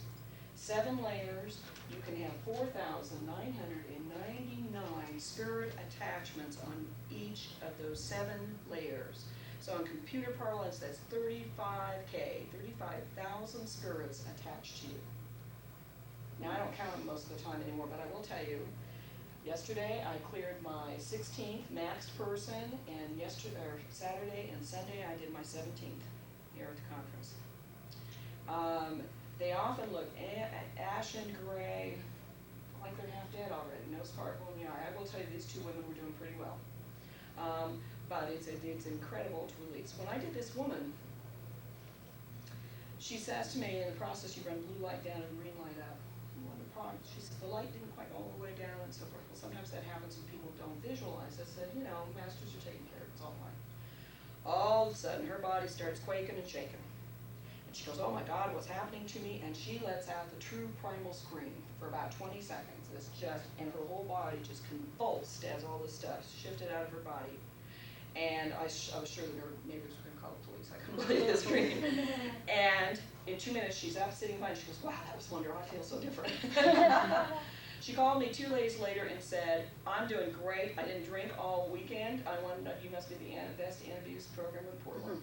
7 layers, you can have 4,999 spirit attachments on each of those 7 layers. So in computer parlance, that's 35,000 spirits attached to you. Now I don't count them most of the time anymore, but I will tell you, yesterday I cleared my 16th maxed person, and Saturday and Sunday I did my 17th here at the conference. They often look ashen gray, like they're half dead already, no sparkle in the eye. I will tell you these 2 women were doing pretty well. But it's incredible to release. When I did this woman, she says to me, in the process you run blue light down and green light up. One of the problems, she said, the light didn't quite go all the way down and so forth. Well, sometimes that happens when people don't visualize. I said, you know, masters are taking care of it, it's all fine. All of a sudden, her body starts quaking and shaking. And she goes, "Oh my God, what's happening to me?" And she lets out the true primal scream for about 20 seconds. It's just, and her whole body just convulsed as all this stuff shifted out of her body. And I was sure that her neighbors were going to call the police. I couldn't believe this dream. And in 2 minutes, she's up sitting by, and she goes, "Wow, that was wonderful. I feel so different." She called me 2 days later and said, "I'm doing great. I didn't drink all weekend. I want to know, you must be the best anti-abuse program in Portland."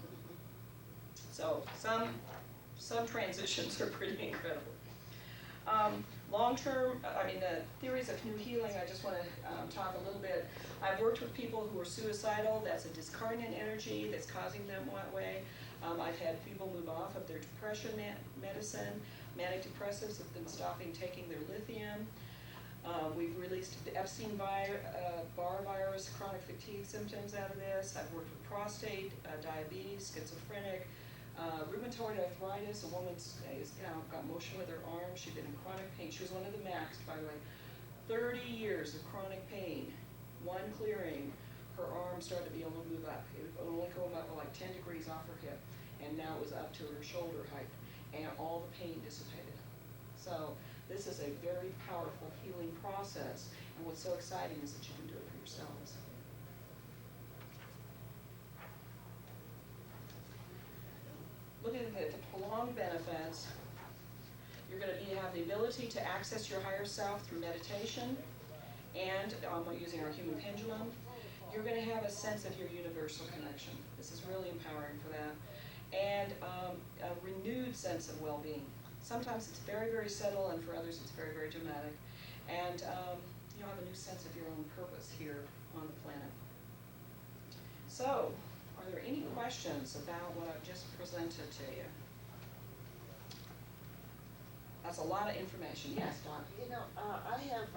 So some transitions are pretty incredible. Long-term, the theories of new healing, I just want to talk a little bit. I've worked with people who are suicidal. That's a discarnate energy that's causing them that way. I've had people move off of their depression medicine. Manic depressives have been stopping taking their lithium. We've released the Epstein-Barr virus, chronic fatigue symptoms out of this. I've worked with prostate, diabetes, schizophrenic, rheumatoid arthritis. A woman's got motion with her arm. She'd been in chronic pain. She was one of the maxed, by the way. 30 years of chronic pain. One clearing, her arm started to be able to move up. It would only go up like 10 degrees off her hip, and now it was up to her shoulder height, and all the pain dissipated. So this is a very powerful healing process, and what's so exciting is that you can do it for yourselves. Looking at the prolonged benefits, you're going to have the ability to access your higher self through meditation, and using our human pendulum. You're going to have a sense of your universal connection. This is really empowering for that. And a renewed sense of well-being. Sometimes it's very, very subtle, and for others it's very, very dramatic. And you'll have a new sense of your own purpose here on the planet. So, are there any questions about what I've just presented to you? That's a lot of information. Yes, Don? You know, I have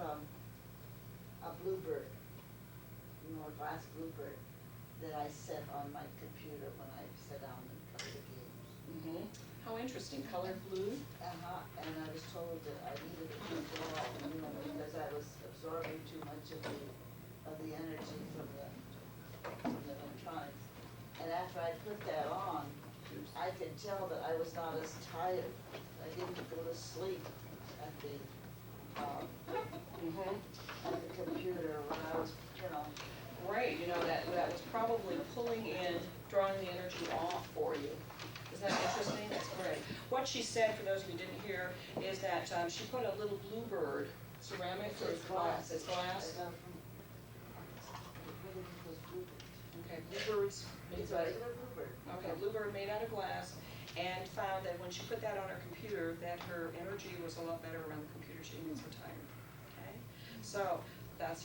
a bluebird, a glass bluebird that I set on my computer when I sit down and play the games. Mm-hmm. How interesting. Colored blue? And I was told that I needed it to go off, because I was absorbing too much of the energy from the electronics. And after I put that on, I could tell that I was not as tired. I didn't go to sleep at the computer when I was, Great. That was probably pulling in, drawing the energy off for you. Isn't that interesting? That's great. What she said, for those of you who didn't hear, is that she put a little bluebird ceramic, or it's glass. It's glass. Okay, bluebirds. It's a regular bluebird. Okay, bluebird made out of glass, and found that when she put that on her computer, that her energy was a lot better around the computer. She didn't get so tired. Okay, so that's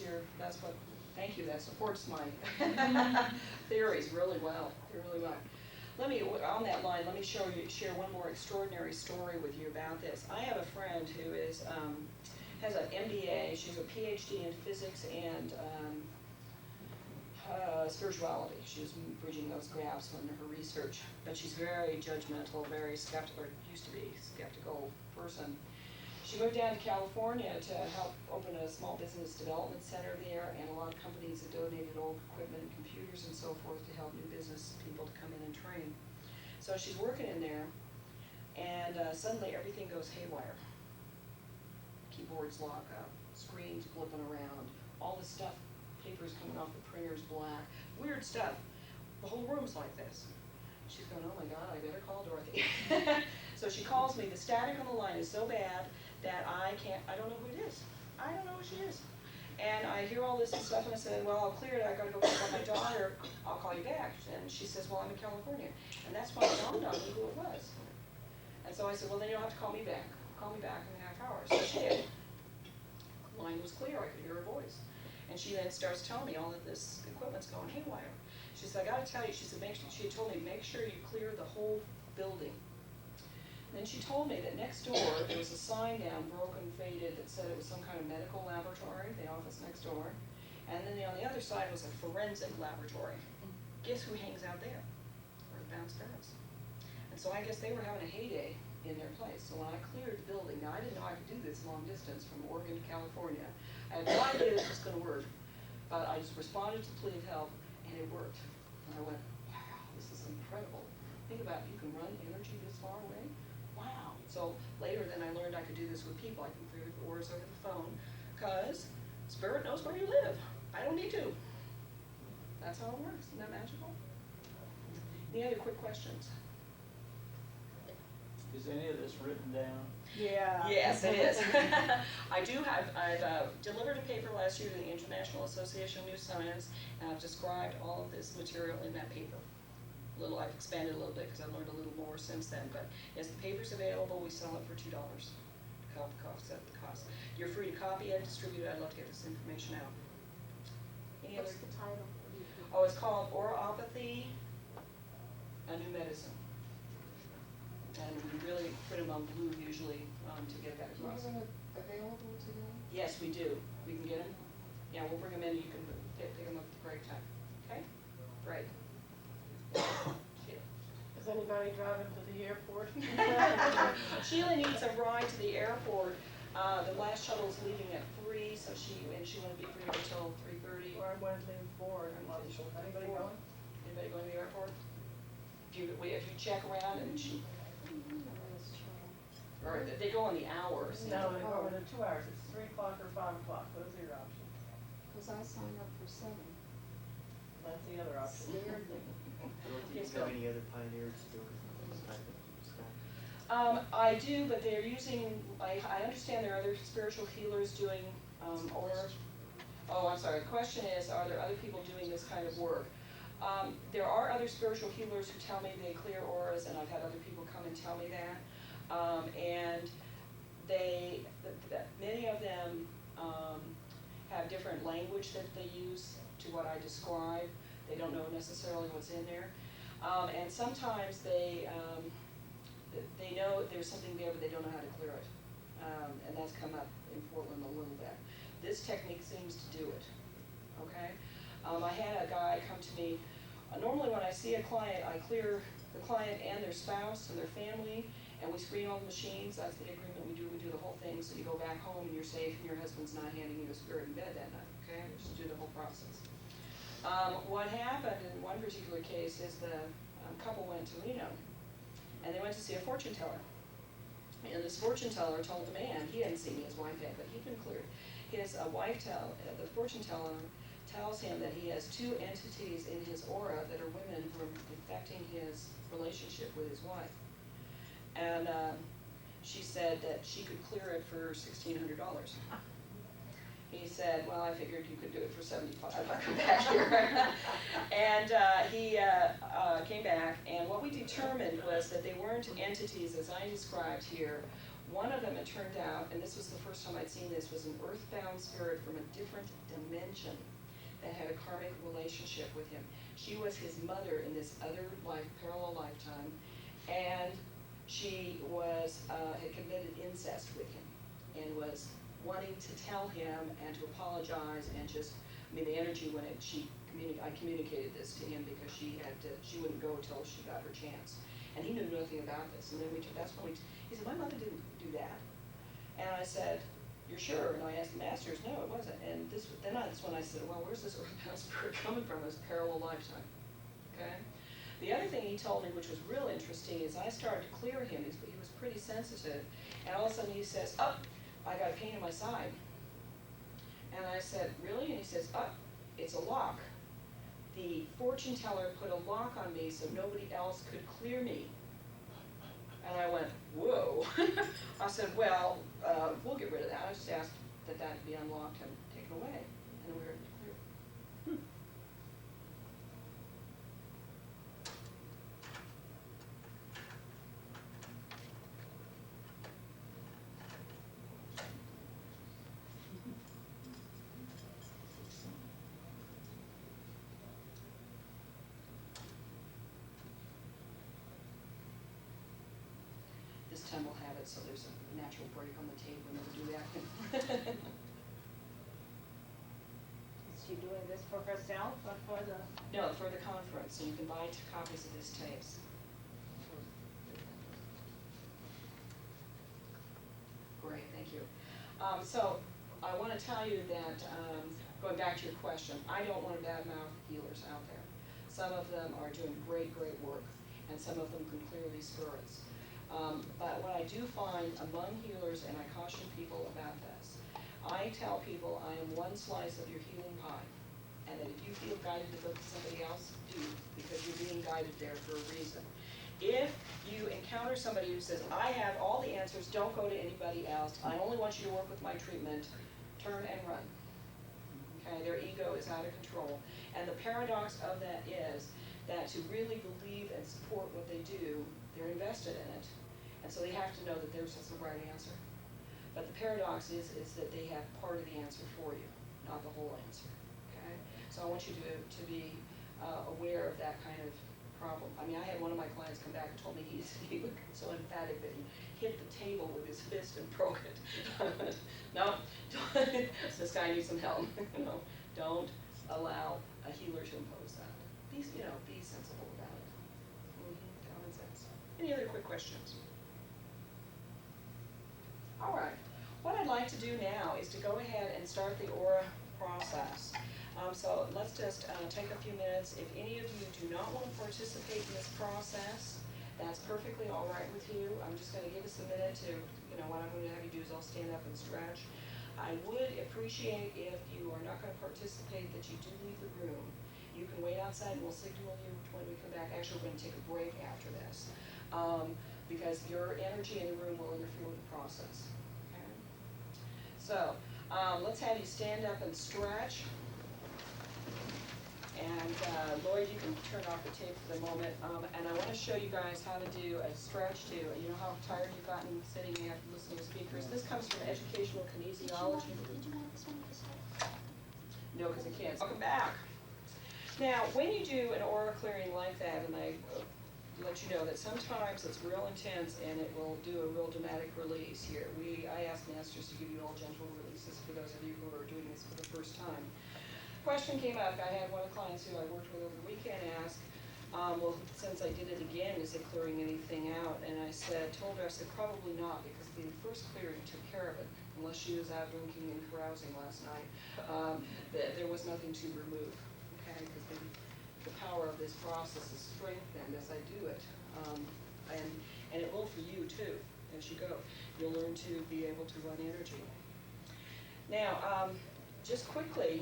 what Thank you, that supports my theories really well, really well. Let me, on that line, let me share one more extraordinary story with you about this. I have a friend who is, has an MBA, she's a PhD in physics and spirituality. She was bridging those gaps in her research, but she's very judgmental, very skeptical, or used to be skeptical person. She moved down to California to help open a small business development center there, and a lot of companies have donated old equipment and computers and so forth to help new business people to come in and train. So she's working in there, and suddenly everything goes haywire. Keyboards lock up, screens flipping around, all this stuff, papers coming off the printers black, weird stuff. The whole room's like this. She's going, oh my God, I better call Dorothy. So she calls me, the static on the line is so bad that I don't know who it is. I don't know who she is. And I hear all this stuff and I said, well, I'll clear it, I gotta go pick up my daughter, I'll call you back. And she says, well, I'm in California. And that's when it dawned on me who it was. And so I said, well, then you don't have to call me back. Call me back in a half hour. So she did. The line was clear, I could hear her voice. And she then starts telling me all of this equipment's going haywire. She said, I gotta tell you, she said, she had told me, make sure you clear the whole building. And then she told me that next door, there was a sign down, broken, faded, that said it was some kind of medical laboratory, the office next door. And then on the other side was a forensic laboratory. Guess who hangs out there? Where the bounce parents. And so I guess they were having a heyday in their place. So when I cleared the building, now I didn't know I could do this long distance from Oregon to California. I had no idea this was going to work, but I just responded to the plea of help, and it worked. And I went, wow, this is incredible. Think about it, you can run energy this far away? Wow. So later then I learned I could do this with people. I can clear the ores over the phone, because Spirit knows where you live. I don't need to. That's how it works. Isn't that magical? Any other quick questions? Is any of this written down? Yeah. Yes, it is. I've delivered a paper last year to the International Association of New Science, and I've described all of this material in that paper. I've expanded a little bit because I've learned a little more since then, but yes, the paper's available. We sell it for $2. Set the cost. You're free to copy it, distribute it. I'd love to get this information out. Any What's other? the title? What do you think? Oh, it's called Oropathy, a New Medicine. And we really print them on blue usually to get that Do you across. have it available today? Yes, we do. We can get them. Yeah, we'll bring them in. You can pick them up at the break time. Okay? Great. Is anybody driving to the airport? Sheila needs a ride to the airport. The last shuttle is leaving at 3, so she won't be free until 3:30. Or I'm leaving 4. Anybody going? Anybody going to the airport? If you check around and or they go on the hours. No, they go in 2 hours. It's 3 o'clock or 5 o'clock. Those are your options. Because I signed up for 7. That's the other option. Scared me. Dorothy, do Yes, you have go. any other pioneers doing this type of stuff? I do, but they're using, I understand there are other spiritual healers doing aura. Oh, I'm sorry. The question is, are there other people doing this kind of work? There are other spiritual healers who tell me they clear auras, and I've had other people come and tell me that. And many of them have different language that they use to what I describe. They don't know necessarily what's in there. And sometimes they know there's something there, but they don't know how to clear it. And that's come up in Portland a little bit. This technique seems to do it, okay? I had a guy come to me. Normally when I see a client, I clear the client and their spouse and their family, and we screen all the machines. That's the agreement we do. We do the whole thing, so you go back home and you're safe and your husband's not handing you a spirit in bed that night, okay? We just do the whole process. What happened in one particular case is the couple went to Reno, and they went to see a fortune teller. And this fortune teller told the man, he hadn't seen his wife yet, but he'd been cleared. The fortune teller tells him that he has 2 entities in his aura that are women who are affecting his relationship with his wife. And she said that she could clear it for $1,600. He said, well, I figured you could do it for $75. I'll come back here. And he came back, and what we determined was that they weren't entities as I described here. One of them, it turned out, and this was the first time I'd seen this, was an earthbound spirit from a different dimension that had a karmic relationship with him. She was his mother in this other life, parallel lifetime, and she was, had committed incest with him and was wanting to tell him and to apologize and just, I mean, the energy when I communicated this to him because she wouldn't go until she got her chance. And he knew nothing about this. And then that's when he said, my mother didn't do that. And I said, you're sure? And I asked the masters, no, it wasn't. And that's when I said, well, where's this earthbound spirit coming from, this parallel lifetime? Okay? The other thing he told me, which was real interesting, is I started to clear him. He was pretty sensitive. And all of a sudden he says, oh, I got a pain in my side. And I said, really? And he says, oh, it's a lock. The fortune teller put a lock on me so nobody else could clear me. And I went, whoa. I said, well, we'll get rid of that. I just asked that be unlocked and taken away. And we were clear. This time we'll have it so there's a natural break on the tape. We never do that. Is she doing this for herself or for the? No, for the conference, and you can buy 2 copies of these tapes. Great, thank you. So I want to tell you that, going back to your question, I don't want to badmouth healers out there. Some of them are doing great, great work, and some of them can clear these spirits. But what I do find among healers, and I caution people about this, I tell people I am one slice of your healing pie, and that if you feel guided to go to somebody else, do, because you're being guided there for a reason. If you encounter somebody who says, I have all the answers, don't go to anybody else, I only want you to work with my treatment, turn and run. Okay, their ego is out of control. And the paradox of that is that to really believe and support what they do, they're invested in it. And so they have to know that there's just the right answer. But the paradox is that they have part of the answer for you, not the whole answer. Okay? So I want you to be aware of that kind of problem. I mean, I had one of my clients come back and told me he looked so emphatic that he hit the table with his fist and broke it. No, this guy needs some help. Don't allow a healer to impose that. Be sensible about it. Common sense. Any other quick questions? All right. What I'd like to do now is to go ahead and start the aura process. So let's just take a few minutes. If any of you do not want to participate in this process, that's perfectly all right with you. I'm just going to give us a minute to, what I'm going to have you do is I'll stand up and stretch. I would appreciate if you are not going to participate that you do leave the room. You can wait outside and we'll signal you when we come back. Actually, we're going to take a break after this because your energy in the room will interfere with the process. Okay? So let's have you stand up and stretch. And Lloyd, you can turn off the tape for the moment. And I want to show you guys how to do a stretch too. You know how tired you've gotten sitting and you have to listen to speakers? This comes from educational kinesiology. Did you want this one to start? No, because I can't. Welcome back. Now, when you do an aura clearing like that, and I let you know that sometimes it's real intense and it will do a real dramatic release here. I ask masters to give you all gentle releases for those of you who are doing this for the first time. Question came up. I had one of the clients who I worked with over the weekend ask, well, since I did it again, is it clearing anything out? And I told her, probably not, because the first clearing took care of it, unless she was out drinking and carousing last night. There was nothing to remove, okay? Because the power of this process is strengthened as I do it. And it will for you, too, as you go. You'll learn to be able to run energy. Now, just quickly,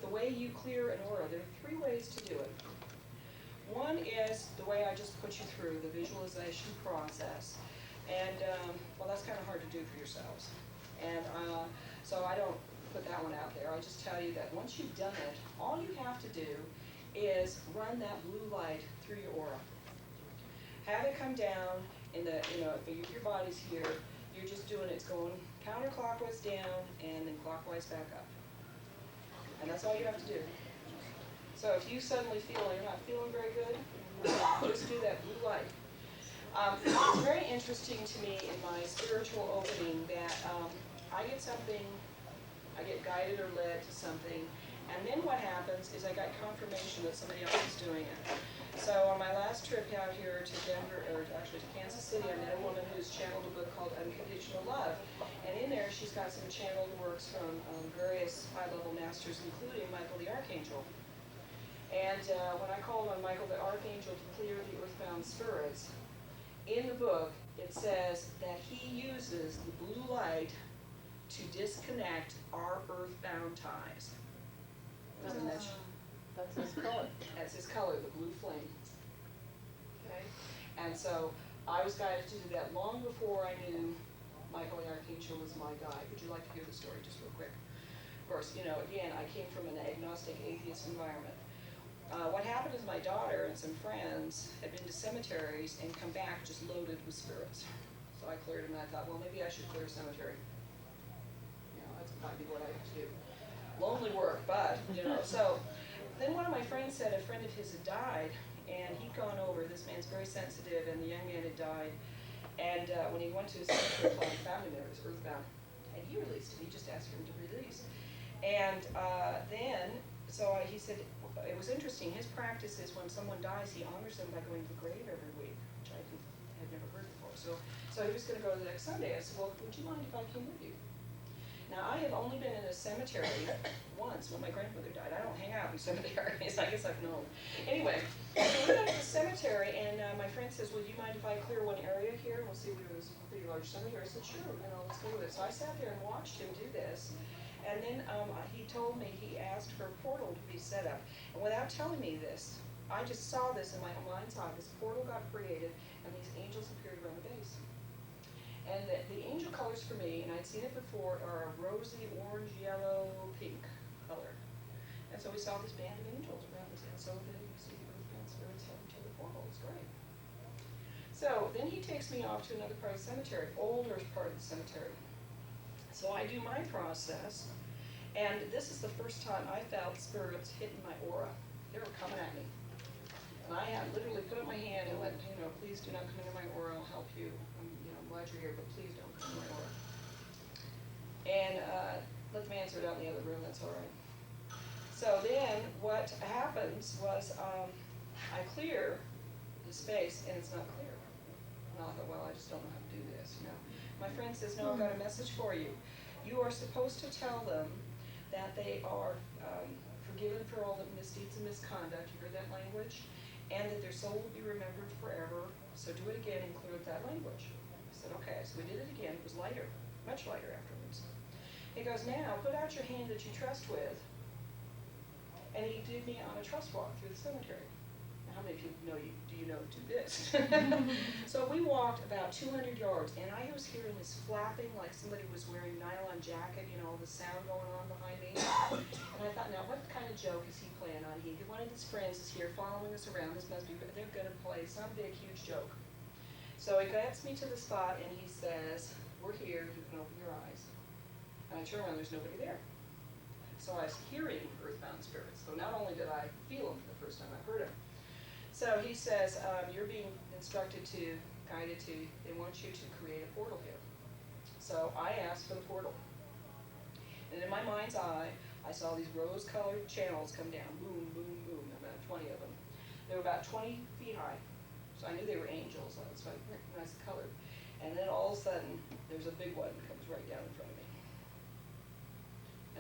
the way you clear an aura, there are 3 ways to do it. One is the way I just put you through, the visualization process. And, well, that's kind of hard to do for yourselves. And so I don't put that one out there. I just tell you that once you've done it, all you have to do is run that blue light through your aura. Have it come down in the, if your body's here, you're just doing it's going counterclockwise down and then clockwise back up. And that's all you have to do. So if you suddenly feel you're not feeling very good, just do that blue light. It's very interesting to me in my spiritual opening that I get something, I get guided or led to something, and then what happens is I got confirmation that somebody else is doing it. So on my last trip out here to Denver, or actually to Kansas City, I met a woman who's channeled a book called Unconditional Love. And in there she's got some channeled works from various high-level masters, including Michael the Archangel. And when I called on Michael the Archangel to clear the earthbound spirits, in the book it says that he uses the blue light to disconnect our earthbound ties. Doesn't that That's his color. That's his color, the blue flame. Okay? And so I was guided to do that long before I knew Michael the Archangel was my guide. Would you like to hear the story just real quick? Of course, you know, again, I came from an agnostic, atheist environment. What happened is my daughter and some friends had been to cemeteries and come back just loaded with spirits. So I cleared them and I thought, well, maybe I should clear a cemetery. You know, that's might be what I have to do. Lonely work, but, you know, so then one of my friends said a friend of his had died, and he'd gone over, this man's very sensitive, and the young man had died, and when he went to his cemetery, found a family member was earthbound, and he released him, he just asked for him to release. And he said, it was interesting, his practice is when someone dies, he honors them by going to the grave every week, which I had never heard before. So he was going to go the next Sunday. I said, well, would you mind if I came with you? Now, I have only been in a cemetery once when my grandmother died. I don't hang out in cemeteries. I guess I've known. Anyway, so we went to the cemetery, and my friend says, would you mind if I clear one area here? We'll see if it was a pretty large cemetery. I said, sure, let's go with it. So I sat there and watched him do this. And then he told me he asked for a portal to be set up. And without telling me this, I just saw this in my own mind's eye. This portal got created, and these angels appeared around the base. And the angel colors for me, and I'd seen it before, are a rosy, orange, yellow, pink color. And so we saw this band of angels around us, and so then you see the earthbound spirits heading to the portal. It's great. So then he takes me off to another part of the cemetery, older part of the cemetery. So I do my process, and this is the first time I felt spirits hitting my aura. They were coming at me. And I had literally put up my hand and went, please do not come into my aura, I'll help you. I'm glad you're here, but please don't come into my aura. And let them answer it out in the other room, that's all right. So then what happens was I clear the space and it's not clear. And I thought, well, I just don't know how to do this, My friend says, no, I've got a message for you. You are supposed to tell them that they are forgiven for all the misdeeds and misconduct, you heard that language, and that their soul will be remembered forever, so do it again and clear that language. I said, okay, so we did it again, it was lighter, much lighter afterwards. He goes, now, put out your hand that you trust with, and he did me on a trust walk through the cemetery. Now, how many people do you know do this? So we walked about 200 yards, and I was hearing this flapping like somebody was wearing nylon jacket, the sound going on behind me. And I thought, now what kind of joke is he playing on? One of his friends is here following us around. This must be, they're going to play some big, huge joke. So he gets me to the spot, and he says, we're here, you can open your eyes. And I turn around, there's nobody there. So I was hearing earthbound spirits. So not only did I feel them for the first time, I heard them. So he says, you're being instructed to, guided to, they want you to create a portal here. So I asked for the portal. And in my mind's eye, I saw these rose-colored channels come down, boom, boom, boom, about 20 of them. They were about 20 feet high. So I knew they were angels, that's why I recognized the color. And then all of a sudden, there's a big one that comes right down in front of me.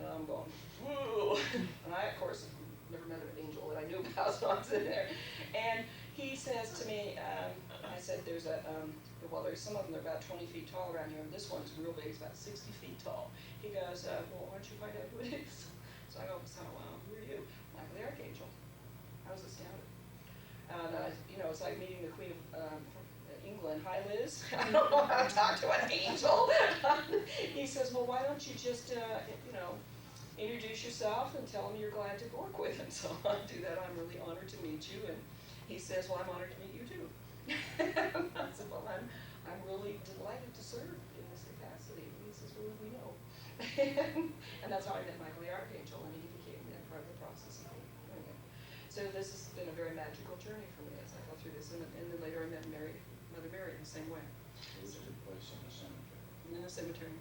And I'm going, whoa! And I, of course, never met an angel that I knew about, so I'm sitting there. And he says to me, I said, there's some of them that are about 20 feet tall around here, and this one's real big, it's about 60 feet tall. He goes, well, why don't you find out who it is? So I go, who are you? Michael the Archangel. I was astounded. And, it's like meeting the Queen of England. Hi, Liz. I don't know how to talk to an angel. He says, well, why don't you just, introduce yourself and tell him you're glad to work with him. So I do that. I'm really honored to meet you. And he says, well, I'm honored to meet you too. I said, well, I'm really delighted to serve in this capacity. And he says, well, we know. And that's how I met Michael the Archangel, and he became part of the process of doing it. So this has been a very magical journey for me as I go through this, and then later I met Mother Mary in the same way, It took place in the cemetery. in the cemetery.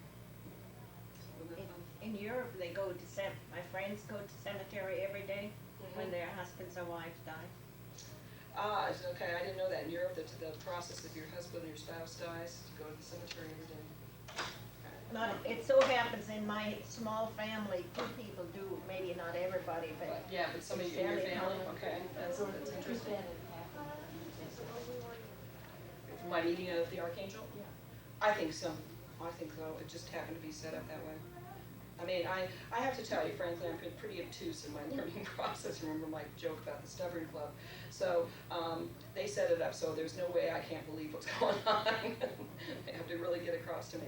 Wasn't that fun? In Europe, they go to my friends go to cemetery every day when Mhm. their husbands or wives die. Ah, it's okay, I didn't know that. In Europe, the process of your husband or your spouse dies, you go to the cemetery every day. Not, it so happens in my small family, 2 people do, maybe not everybody, but. Yeah, but some of you in your Fairly family, common. okay, that's interesting. That had happened. My meeting of the Archangel? Yeah. I think so. I think so. It just happened to be set up that way. I mean, I have to tell you, frankly, I'm pretty obtuse in my learning process. Remember my joke about the stubborn club? So they set it up so there's no way I can't believe what's going on. They have to really get across to me.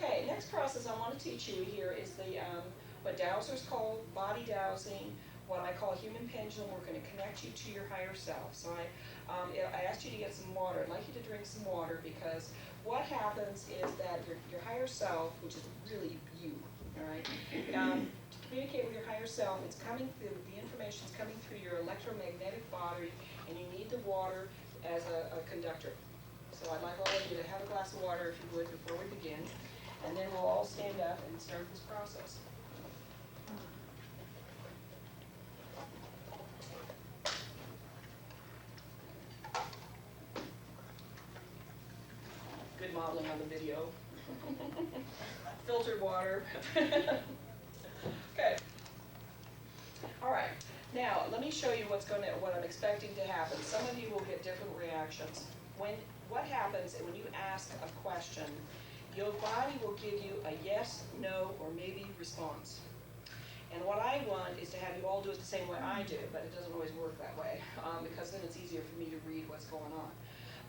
Okay, next process I want to teach you here is the what dowsers call body dowsing, what I call human pendulum. We're going to connect you to your higher self. So I asked you to get some water. I'd like you to drink some water because what happens is that your higher self, which is really you, all right, to communicate with your higher self, it's coming through, the information's coming through your electromagnetic body, and you need the water as a conductor. So I'd like all of you to have a glass of water, if you would, before we begin, and then we'll all stand up and start this process. Good modeling on the video. Filtered water. Okay. All right. Now, let me show you what I'm expecting to happen. Some of you will get different reactions. What happens when you ask a question, your body will give you a yes, no, or maybe response. And what I want is to have you all do it the same way I do, but it doesn't always work that way, because then it's easier for me to read what's going on.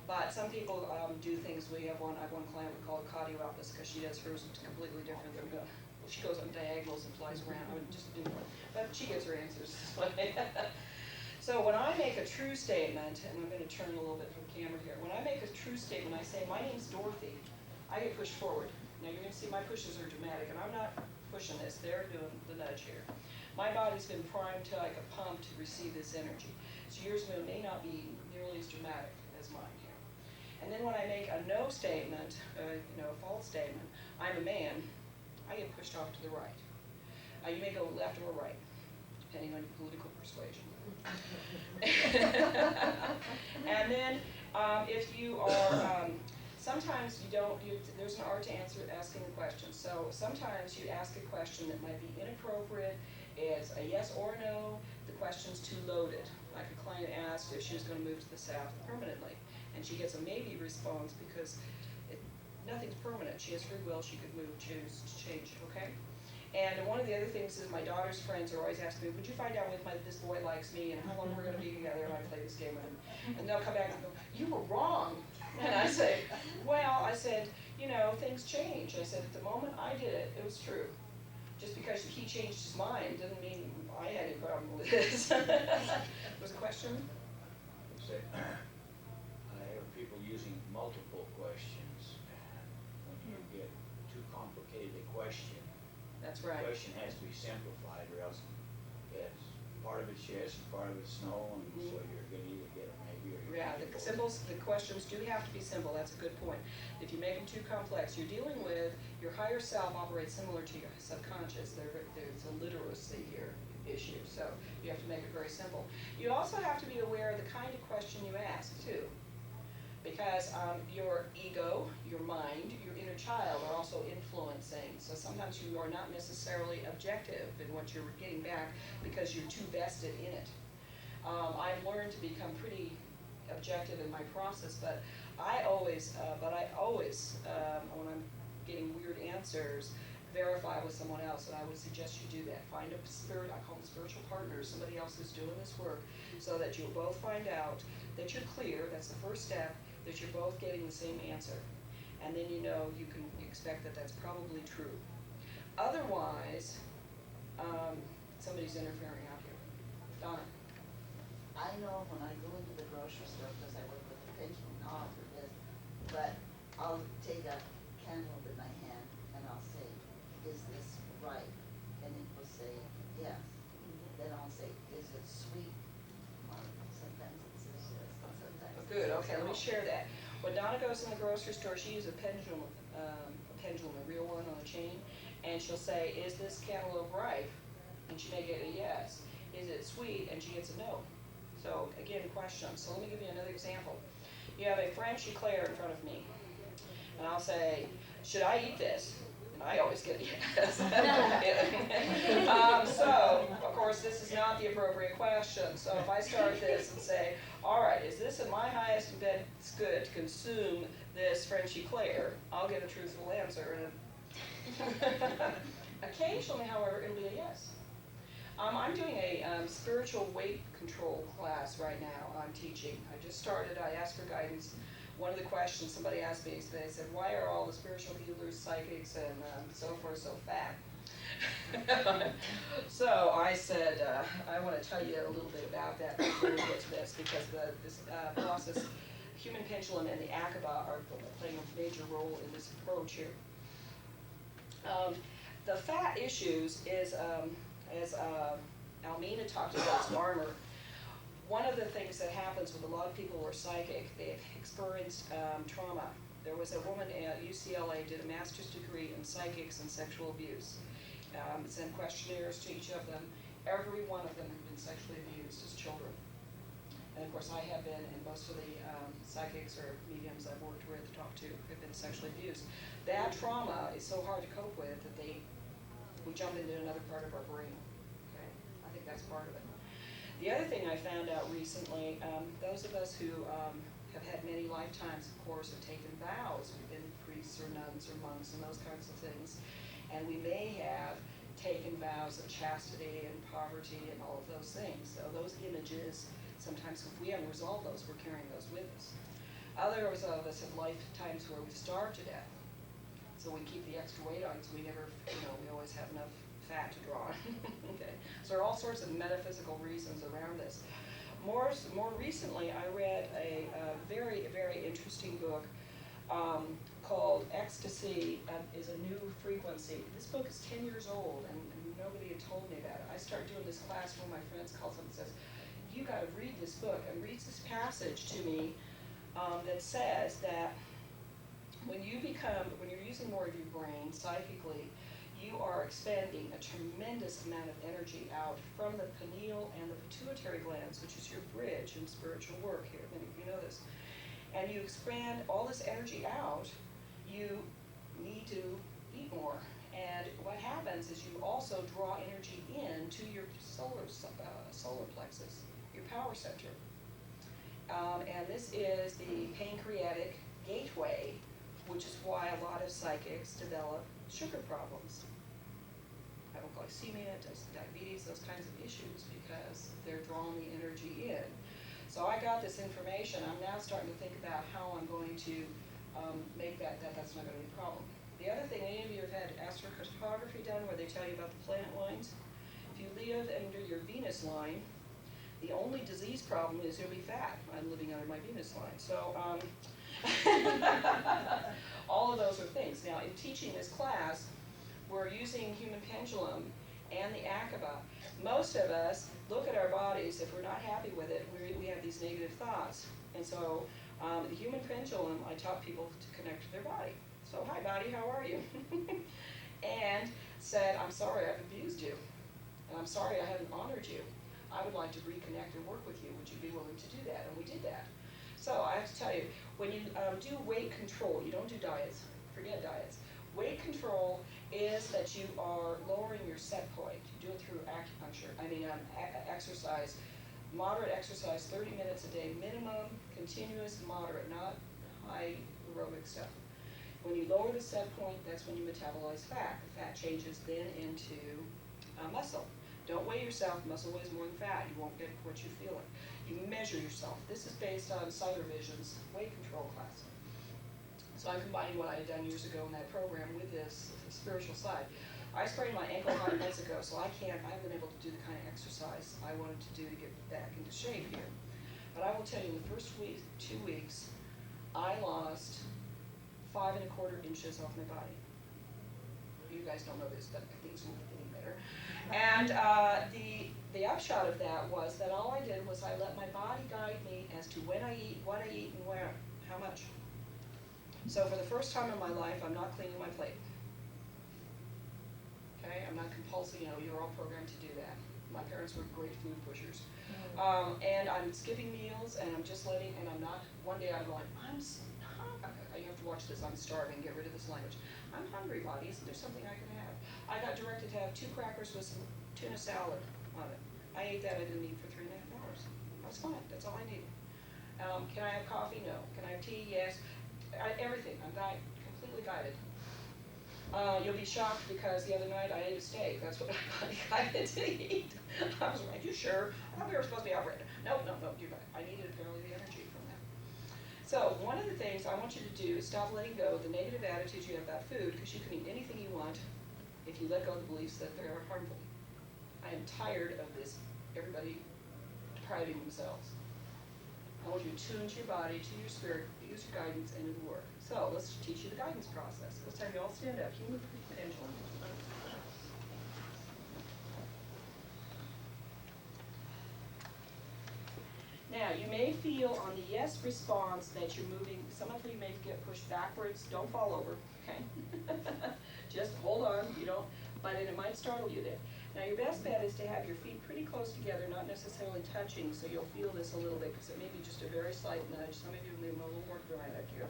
But some people do things. I have one client we call a cardiopus because she does hers completely different than me. She goes on diagonals and flies around. I mean, but she gets her answers. So when I make a true statement, and I'm going to turn a little bit from the camera here. When I make a true statement, I say, my name's Dorothy. I get pushed forward. Now you're going to see my pushes are dramatic, and I'm not pushing this. They're doing the nudge here. My body's been primed to like a pump to receive this energy. So yours may not be nearly as dramatic as mine here. And then when I make a no statement, a false statement, I'm a man, I get pushed off to the right. You may go left or right, depending on your political persuasion. And then if you are, sometimes there's an art to asking a question. So sometimes you ask a question that might be inappropriate. It's a yes or no. The question's too loaded. Like a client asked if she was going to move to the south permanently. And she gets a maybe response because nothing's permanent. She has free will. She could move, choose to change, okay? And one of the other things is my daughter's friends are always asking me, would you find out if this boy likes me and how long we're going to be together, and I play this game with him. And they'll come back and go, you were wrong. And I say, well, things change. I said, at the moment I did it, it was true. Just because he changed his mind doesn't mean I had any problem with this. Was a question? I hear people using multiple questions, and when you get too complicated a question, That's the right. question has to be simplified, or else it's part of it's yes and part of it's no, and so you're gonna either get a maybe or you're Yeah, gonna the get both. the questions do have to be simple. That's a good point. If you make them too complex, you're dealing with your higher self operates similar to your subconscious. There's a literacy here issue, so you have to make it very simple. You also have to be aware of the kind of question you ask too, because your ego, your mind, your inner child are also influencing. So sometimes you are not necessarily objective in what you're getting back because you're too vested in it. I've learned to become pretty objective in my process, but I always, when I'm getting weird answers, verify with someone else, and I would suggest you do that. Find a I call them spiritual partners, somebody else who's doing this work, so that you'll both find out that you're clear, that's the first step, that you're both getting the same answer. And then you can expect that that's probably true. Otherwise, somebody's interfering out here. Donna. I know when I go into the grocery store, because I work with the pension now for this, but I'll take a cantaloupe in my hand and I'll say, is this right? And it will say, yes. Then I'll say, is it sweet? Good, okay, let me share that. When Donna goes in the grocery store, she uses a pendulum, a real one on a chain, and she'll say, is this cantaloupe ripe? And she may get a yes. Is it sweet? And she gets a no. So again, questions. So let me give you another example. You have a French eclair in front of me, and I'll say, should I eat this? And I always get a yes. So, of course, this is not the appropriate question. So if I start this and say, all right, is this in my highest and best good to consume this French eclair? I'll get a truthful answer. And occasionally, however, it'll be a yes. I'm doing a spiritual weight control class right now. I'm teaching. I just started. I asked for guidance. One of the questions somebody asked me, they said, why are all the spiritual healers, psychics, and so forth so fat? So I said, I want to tell you a little bit about that before we get to this, because this process, human pendulum and the Akaba are playing a major role in this approach here. The fat issues is, as Almina talked about as armor, one of the things that happens with a lot of people who are psychic, they've experienced trauma. There was a woman at UCLA did a master's degree in psychics and sexual abuse. Sent questionnaires to each of them. Every one of them had been sexually abused as children. And of course I have been, and most of the psychics or mediums I've worked with, talked to, have been sexually abused. That trauma is so hard to cope with that we jump into another part of our brain. Okay? I think that's part of it. The other thing I found out recently, those of us who have had many lifetimes, of course, have taken vows. We've been priests or nuns or monks and those kinds of things. And we may have taken vows of chastity and poverty and all of those things. So those images, sometimes if we haven't resolved those, we're carrying those with us. Others of us have lifetimes where we starve to death. So we keep the extra weight on, so we never, we always have enough fat to draw on. Okay. So there are all sorts of metaphysical reasons around this. More recently, I read a very, very interesting book called Ecstasy is a New Frequency. This book is 10 years old, and nobody had told me about it. I started doing this class, one of my friends calls up and says, you got to read this book, and reads this passage to me that says that when you're using more of your brain psychically, you are expending a tremendous amount of energy out from the pineal and the pituitary glands, which is your bridge in spiritual work here. Many of you know this. And you expand all this energy out, you need to eat more. And what happens is you also draw energy in to your solar plexus, your power center. And this is the pancreatic gateway, which is why a lot of psychics develop sugar problems, hypoglycemia, diabetes, those kinds of issues, because they're drawing the energy in. So I got this information. I'm now starting to think about how I'm going to make that's not going to be a problem. The other thing, any of you have had astrocartography done where they tell you about the planet lines? If you live under your Venus line, the only disease problem is you'll be fat. I'm living under my Venus line. So all of those are things. Now, in teaching this class, we're using human pendulum and the Akaba. Most of us look at our bodies, if we're not happy with it, we have these negative thoughts. And so the human pendulum, I taught people to connect to their body. So, hi body, how are you? And said, I'm sorry I've abused you. And I'm sorry I haven't honored you. I would like to reconnect and work with you. Would you be willing to do that? And we did that. So I have to tell you, when you do weight control, you don't do diets, forget diets. Weight control is that you are lowering your set point. You do it through acupuncture, exercise, moderate exercise, 30 minutes a day minimum, continuous, moderate, not high aerobic stuff. When you lower the set point, that's when you metabolize fat. The fat changes then into muscle. Don't weigh yourself. Muscle weighs more than fat. You won't get what you feel like. You measure yourself. This is based on Cyber Vision's weight control class. So I'm combining what I had done years ago in that program with this spiritual side. I sprained my ankle 5 months ago, so I haven't been able to do the kind of exercise I wanted to do to get back into shape here. But I will tell you, in the first 2 weeks, I lost 5¼ inches off my body. you guys don't know this, but things will be getting better. And the upshot of that was that all I did was I let my body guide me as to when I eat, what I eat, and where, how much. So for the first time in my life, I'm not cleaning my plate. Okay, I'm not compulsing, you're all programmed to do that. My parents were great food pushers. And I'm skipping meals, and I'm just letting, and I'm not, one day I'm going, you have to watch this, I'm starving, get rid of this language. I'm hungry, body, isn't there something I can have? I got directed to have 2 crackers with some tuna salad on it. I ate that, I didn't eat for 3.5 hours. That's fine, that's all I needed. Can I have coffee? No. Can I have tea? Yes. Everything, I'm completely guided. You'll be shocked because the other night I ate a steak. That's what I guided to eat. I was like, you sure? I thought we were supposed to be operating. No, you're right. I needed apparently the energy from that. So one of the things I want you to do is stop letting go of the negative attitudes you have about food, because you can eat anything you want if you let go of the beliefs that they are harmful. I am tired of this, everybody depriving themselves. I want you to tune to your body, to your spirit, use your guidance, and it'll work. So let's teach you the guidance process. Let's have you all stand up. Can you move the pendulum? Now, you may feel on the yes response that you're moving, some of you may get pushed backwards. Don't fall over, okay? Just hold on, but it might startle you there. Now, your best bet is to have your feet pretty close together, not necessarily touching, so you'll feel this a little bit, because it may be just a very slight nudge. Some of you may be a little more dramatic here.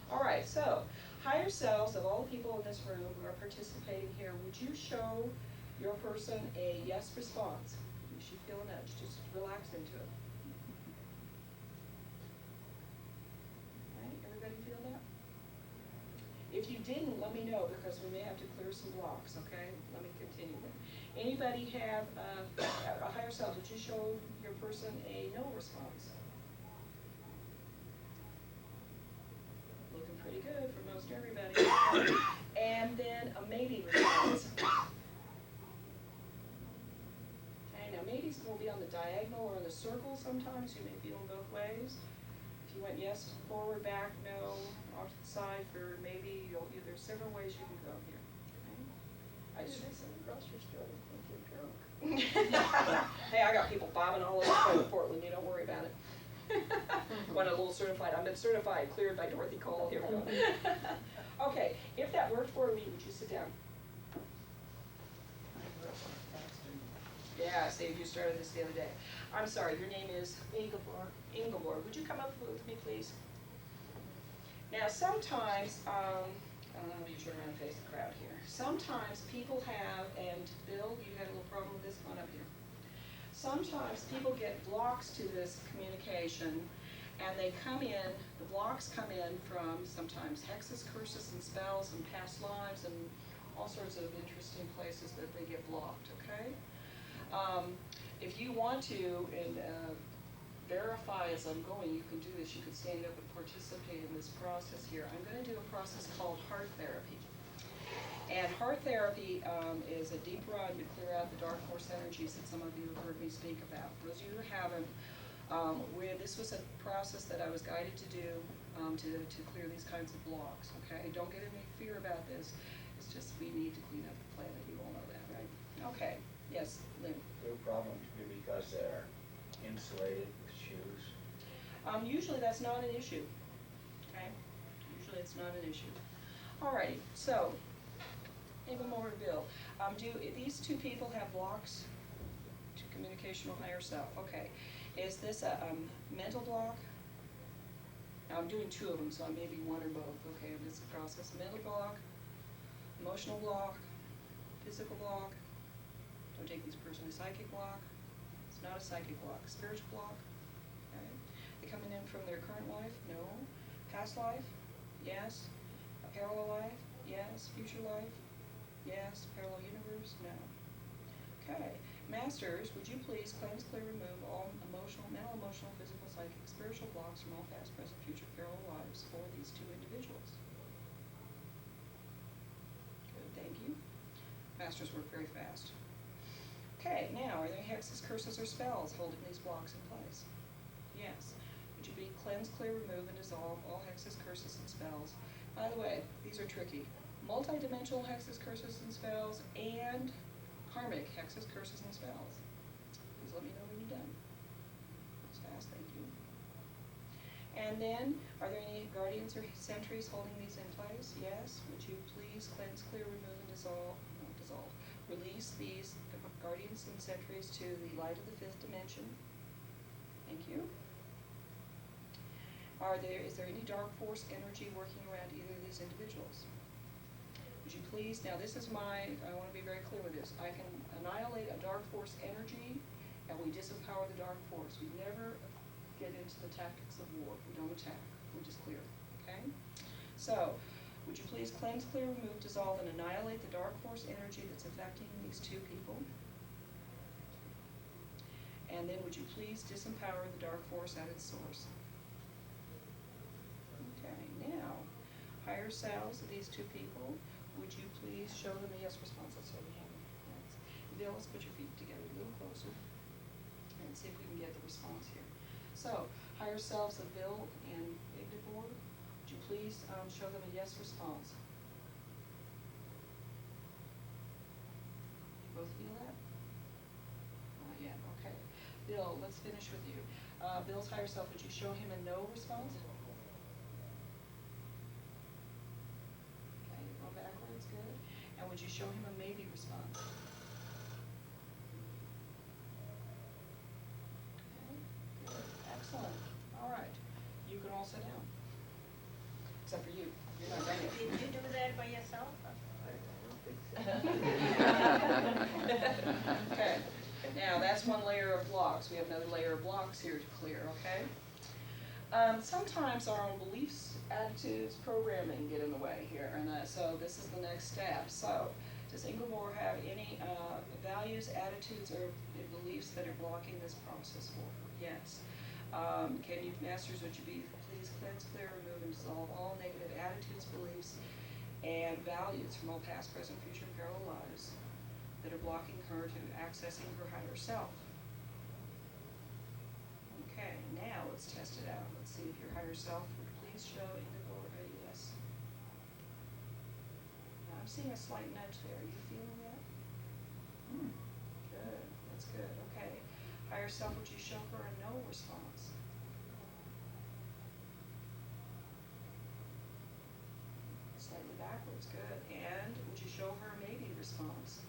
All right, so higher selves of all the people in this room who are participating here, would you show your person a yes response? You should feel a nudge. Just relax into it. All right, everybody feel that? If you didn't, let me know, because we may have to clear some blocks, okay? Let me continue then. Anybody have a higher self? Would you show your person a no response? Looking pretty good for most everybody. And then a maybe response. Okay, now maybes will be on the diagonal or in the circle sometimes. You may feel them both ways. If you went yes, forward, back, no, off to the side for maybe, there's several ways you can go here. Okay? I just grocery store and think you're drunk. Hey, I got people bobbing all over Portland. You don't worry about it. Want a little certified? I've been certified, cleared by Dorothy Cole. Here we go. Okay, if that worked for me, would you sit down? Yeah, see, you started this the other day. I'm sorry, your name is? Ingeborg. Ingeborg, would you come up with me, please? Now, sometimes, you turn around and face the crowd here. Sometimes people have, and Bill, you had a little problem with this one up here. Sometimes people get blocks to this communication, and they come in, the blocks come in from sometimes hexes, curses, and spells, and past lives, and all sorts of interesting places that they get blocked, okay? If you want to, and verify as I'm going, you can do this. You can stand up and participate in this process here. I'm going to do a process called heart therapy. And heart therapy is a deep run to clear out the dark force energies that some of you have heard me speak about. Those of you who haven't, this was a process that I was guided to do to clear these kinds of blocks, okay? Don't get any fear about this. It's just we need to clean up the planet. You all know that, right? Okay. Yes, Lynn. Their problem could be because they're insulated with shoes. Usually that's not an issue, okay? Usually it's not an issue. Alrighty, so, even more Bill. Do these two people have blocks to communication with higher self? Okay. Is this a mental block? Now I'm doing 2 of them, so I may be one or both, okay, in this process. Mental block, emotional block, physical block. Don't take these personally. Psychic block. It's not a psychic block. Spiritual block. Okay. They coming in from their current life? No. Past life? Yes. A parallel life? Yes. Future life? Yes. Parallel universe? No. Okay. Masters, would you please cleanse, clear, remove all emotional, mental, emotional, physical, psychic, spiritual blocks from all past, present, future, parallel lives for these 2 individuals? Good. Thank you. Masters work very fast. Okay, now, are there hexes, curses, or spells holding these blocks in place? Yes. Would you be cleanse, clear, remove, and dissolve all hexes, curses, and spells? By the way, these are tricky. multidimensional hexes, curses, and spells, and karmic hexes, curses, and spells. Please let me know when you're done. That's fast, thank you. And then, are there any guardians or sentries holding these in place? Yes. Would you please cleanse, clear, remove, and release these guardians and sentries to the light of the fifth dimension? Thank you. Is there any dark force energy working around either of these individuals? Would you please, now this is I want to be very clear with this. I can annihilate a dark force energy and we disempower the dark force. We never get into the tactics of war. We don't attack. We just clear, okay? So, would you please cleanse, clear, remove, dissolve, and annihilate the dark force energy that's affecting these two people? And then would you please disempower the dark force at its source? Okay, now, higher selves of these two people, would you please show them a yes response? Let's say we have it. Bill, let's put your feet together a little closer and see if we can get the response here. So, higher selves of Bill and Igdebor, would you please show them a yes response? You both feel that? Not yet, okay. Bill, let's finish with you. Bill's higher self, would you show him a no response? Okay, go backwards, good. And would you show him a maybe response? Okay, good, excellent. All right, you can all sit down. Except for you, you're not done yet. Did you do that by yourself? Okay, now that's one layer of blocks. We have another layer of blocks here to clear, okay? Sometimes our own beliefs, attitudes, programming get in the way here, and so this is the next step. So, does Ingeborg have any values, attitudes, or beliefs that are blocking this process for her? Yes. Can you, masters, would you please cleanse, clear, remove, and dissolve all negative attitudes, beliefs, and values from all past, present, future, and parallel lives that are blocking her to accessing her higher self? Okay, now let's test it out. Let's see if your higher self would please show Ingeborg a yes. Now, I'm seeing a slight nudge there. Are you feeling that? Good, that's good. Okay, higher self, would you show her a no response? Slightly backwards, good. And would you show her a maybe response?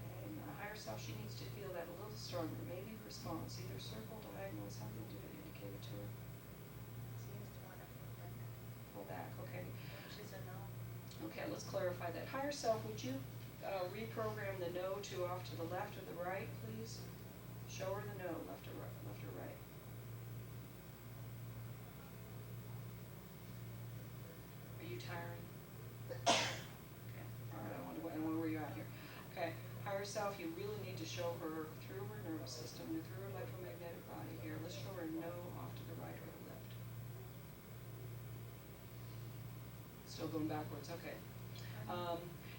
Okay, now higher self, she needs to feel that a little stronger. Maybe response, either circle, diagonal, something to indicate it to her. Seems to want to Pull back, okay. which is a no. Okay, let's clarify that. Higher self, would you reprogram the no to off to the left or the right, please? Show her the no, left or right, left or right. Are you tiring? Okay, all right, I wonder where you're at here. Okay, higher self, you really need to show her through her nervous system and through her electromagnetic body here. Let's show her no off to the right or the left. Still going backwards, okay.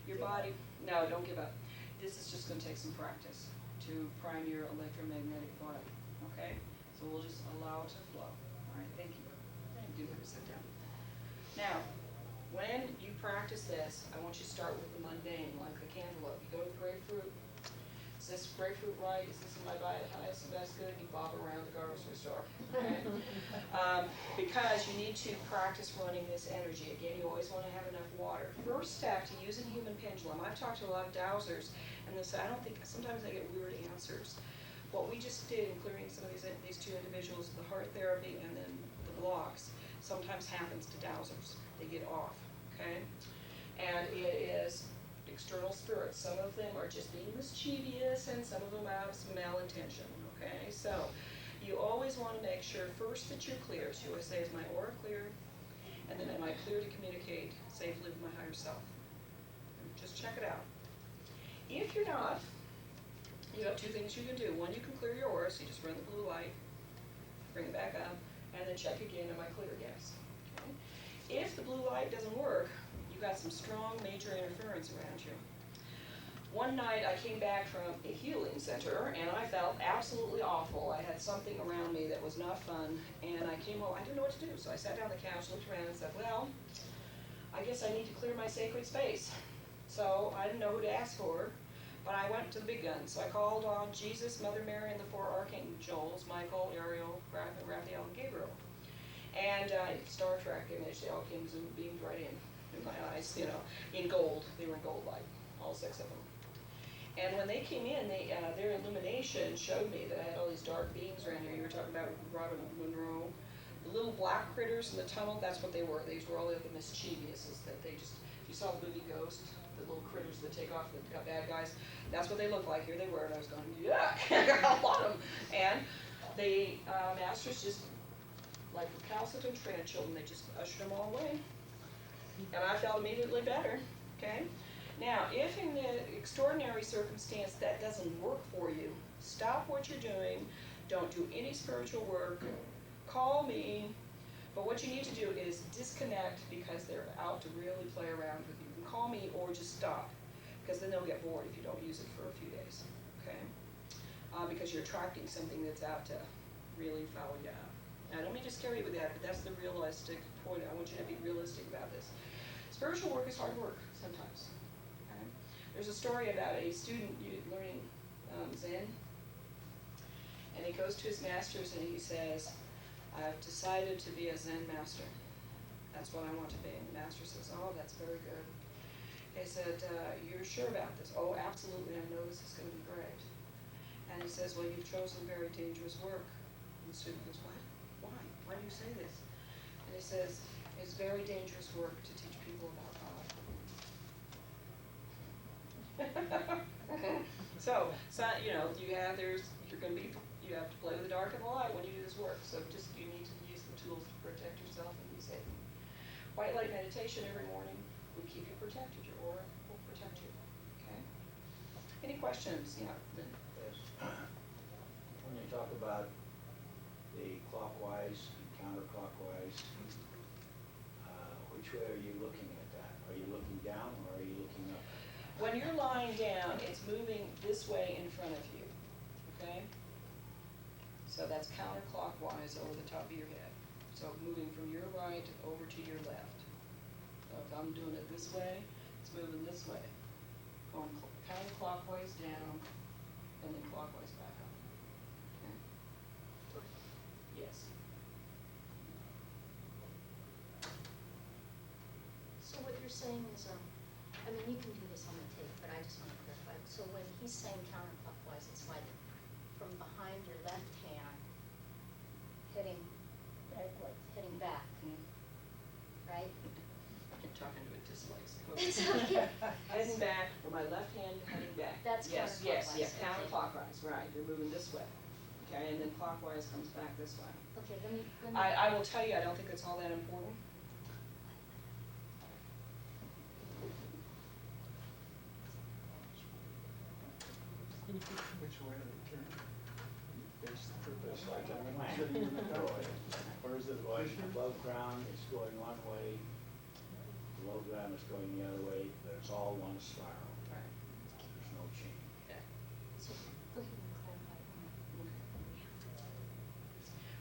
Your body, no, don't give up. This is just gonna take some practice to prime your electromagnetic body, okay? So we'll just allow it to flow. All right, thank you. You do have to sit down. Now, when you practice this, I want you to start with the mundane, like the cantaloupe. You go to the grapefruit. Is this grapefruit right? Is this in my diet highest and best good? You bob around the grocery store. Okay? Because you need to practice running this energy. Again, you always want to have enough water. First step to using human pendulum. I've talked to a lot of dowsers, and they say, I don't think, sometimes they get weird answers. What we just did in clearing some of these two individuals, the heart therapy and then the blocks, sometimes happens to dowsers. They get off, okay? And it is external spirits. Some of them are just being mischievous, and some of them have some malintention, okay? So you always want to make sure first that you're clear. So you always say, is my aura clear? And then am I clear to communicate safely with my higher self? Just check it out. If you're not, you have two things you can do. One, you can clear your aura, so you just run the blue light, bring it back up, and then check again, am I clear? Yes. Okay? If the blue light doesn't work, got some strong major interference around you. One night I came back from a healing center and I felt absolutely awful. I had something around me that was not fun, and I came home, I didn't know what to do, so I sat down on the couch, looked around and said, well, I guess I need to clear my sacred space. So I didn't know who to ask for, but I went to the big guns. So I called on Jesus, Mother Mary, and the four archangels, Michael, Ariel, Raphael, and Gabriel. And Star Trek image, they all came beamed right in my eyes, you know, in gold. They were in gold light, all 6 of them. And when they came in, their illumination showed me that I had all these dark beings around here. You were talking about Robert Monroe. The little black critters in the tunnel, that's what they were. These were all the mischievous, is that they just, if you saw the movie Ghost, the little critters that take off the bad guys, that's what they looked like. Here they were, and I was going, yeah, I want them. And the masters just, like recalcitrant grandchildren, they just ushered them all away. And I felt immediately better, okay? Now, if in the extraordinary circumstance that doesn't work for you, stop what you're doing, don't do any spiritual work, call me, but what you need to do is disconnect because they're out to really play around with you. You can call me or just stop, because then they'll get bored if you don't use it for a few days, okay? Because you're attracting something that's out to really follow you down. Now, I don't mean to scare you with that, but that's the realistic point. I want you to be realistic about this. Spiritual work is hard work sometimes. Okay? There's a story about a student learning Zen, and he goes to his masters and he says, I've decided to be a Zen master. That's what I want to be. And the master says, oh, that's very good. He said, you're sure about this? Oh, absolutely, I know this is going to be great. And he says, well, you've chosen very dangerous work. And the student goes, what? Why? Why do you say this? And he says, it's very dangerous work to teach people about God. so you know, you have to play with the dark and the light when you do this work. So just you need to use the tools to protect yourself and be safe. White light meditation every morning will keep you protected. Your aura will protect you. Okay. Any questions? Yeah. Lynn. Yes. When you talk about the clockwise and counterclockwise, which way are you looking at that? Are you looking down or are you looking up? When you're lying down, it's moving this way in front of you, okay? So that's counterclockwise over the top of your head. So moving from your right over to your left. So if I'm doing it this way, it's moving this way. Going counterclockwise down, and then clockwise back up. Okay? Yes. So what you're saying is, I mean, you can do this on the tape, but I just want to clarify. So when he's saying counterclockwise, it's like from behind your left hand, heading back, right? I'm talking to a dyslexia. It's okay. Heading back, or my left hand heading back. That's Yes, counterclockwise, yes, okay. counterclockwise, right, you're moving this way. Okay, and then clockwise comes back this way. Okay, let me. I will tell you, I don't think it's all that important. Which way are they turning? Face the purpose, Just like like on the I'm map. sitting in the car. Or is it Going pusher? above ground, it's going one way, below ground, it's going the other way, but it's all one spiral. Right. There's no change. So, go ahead and clarify.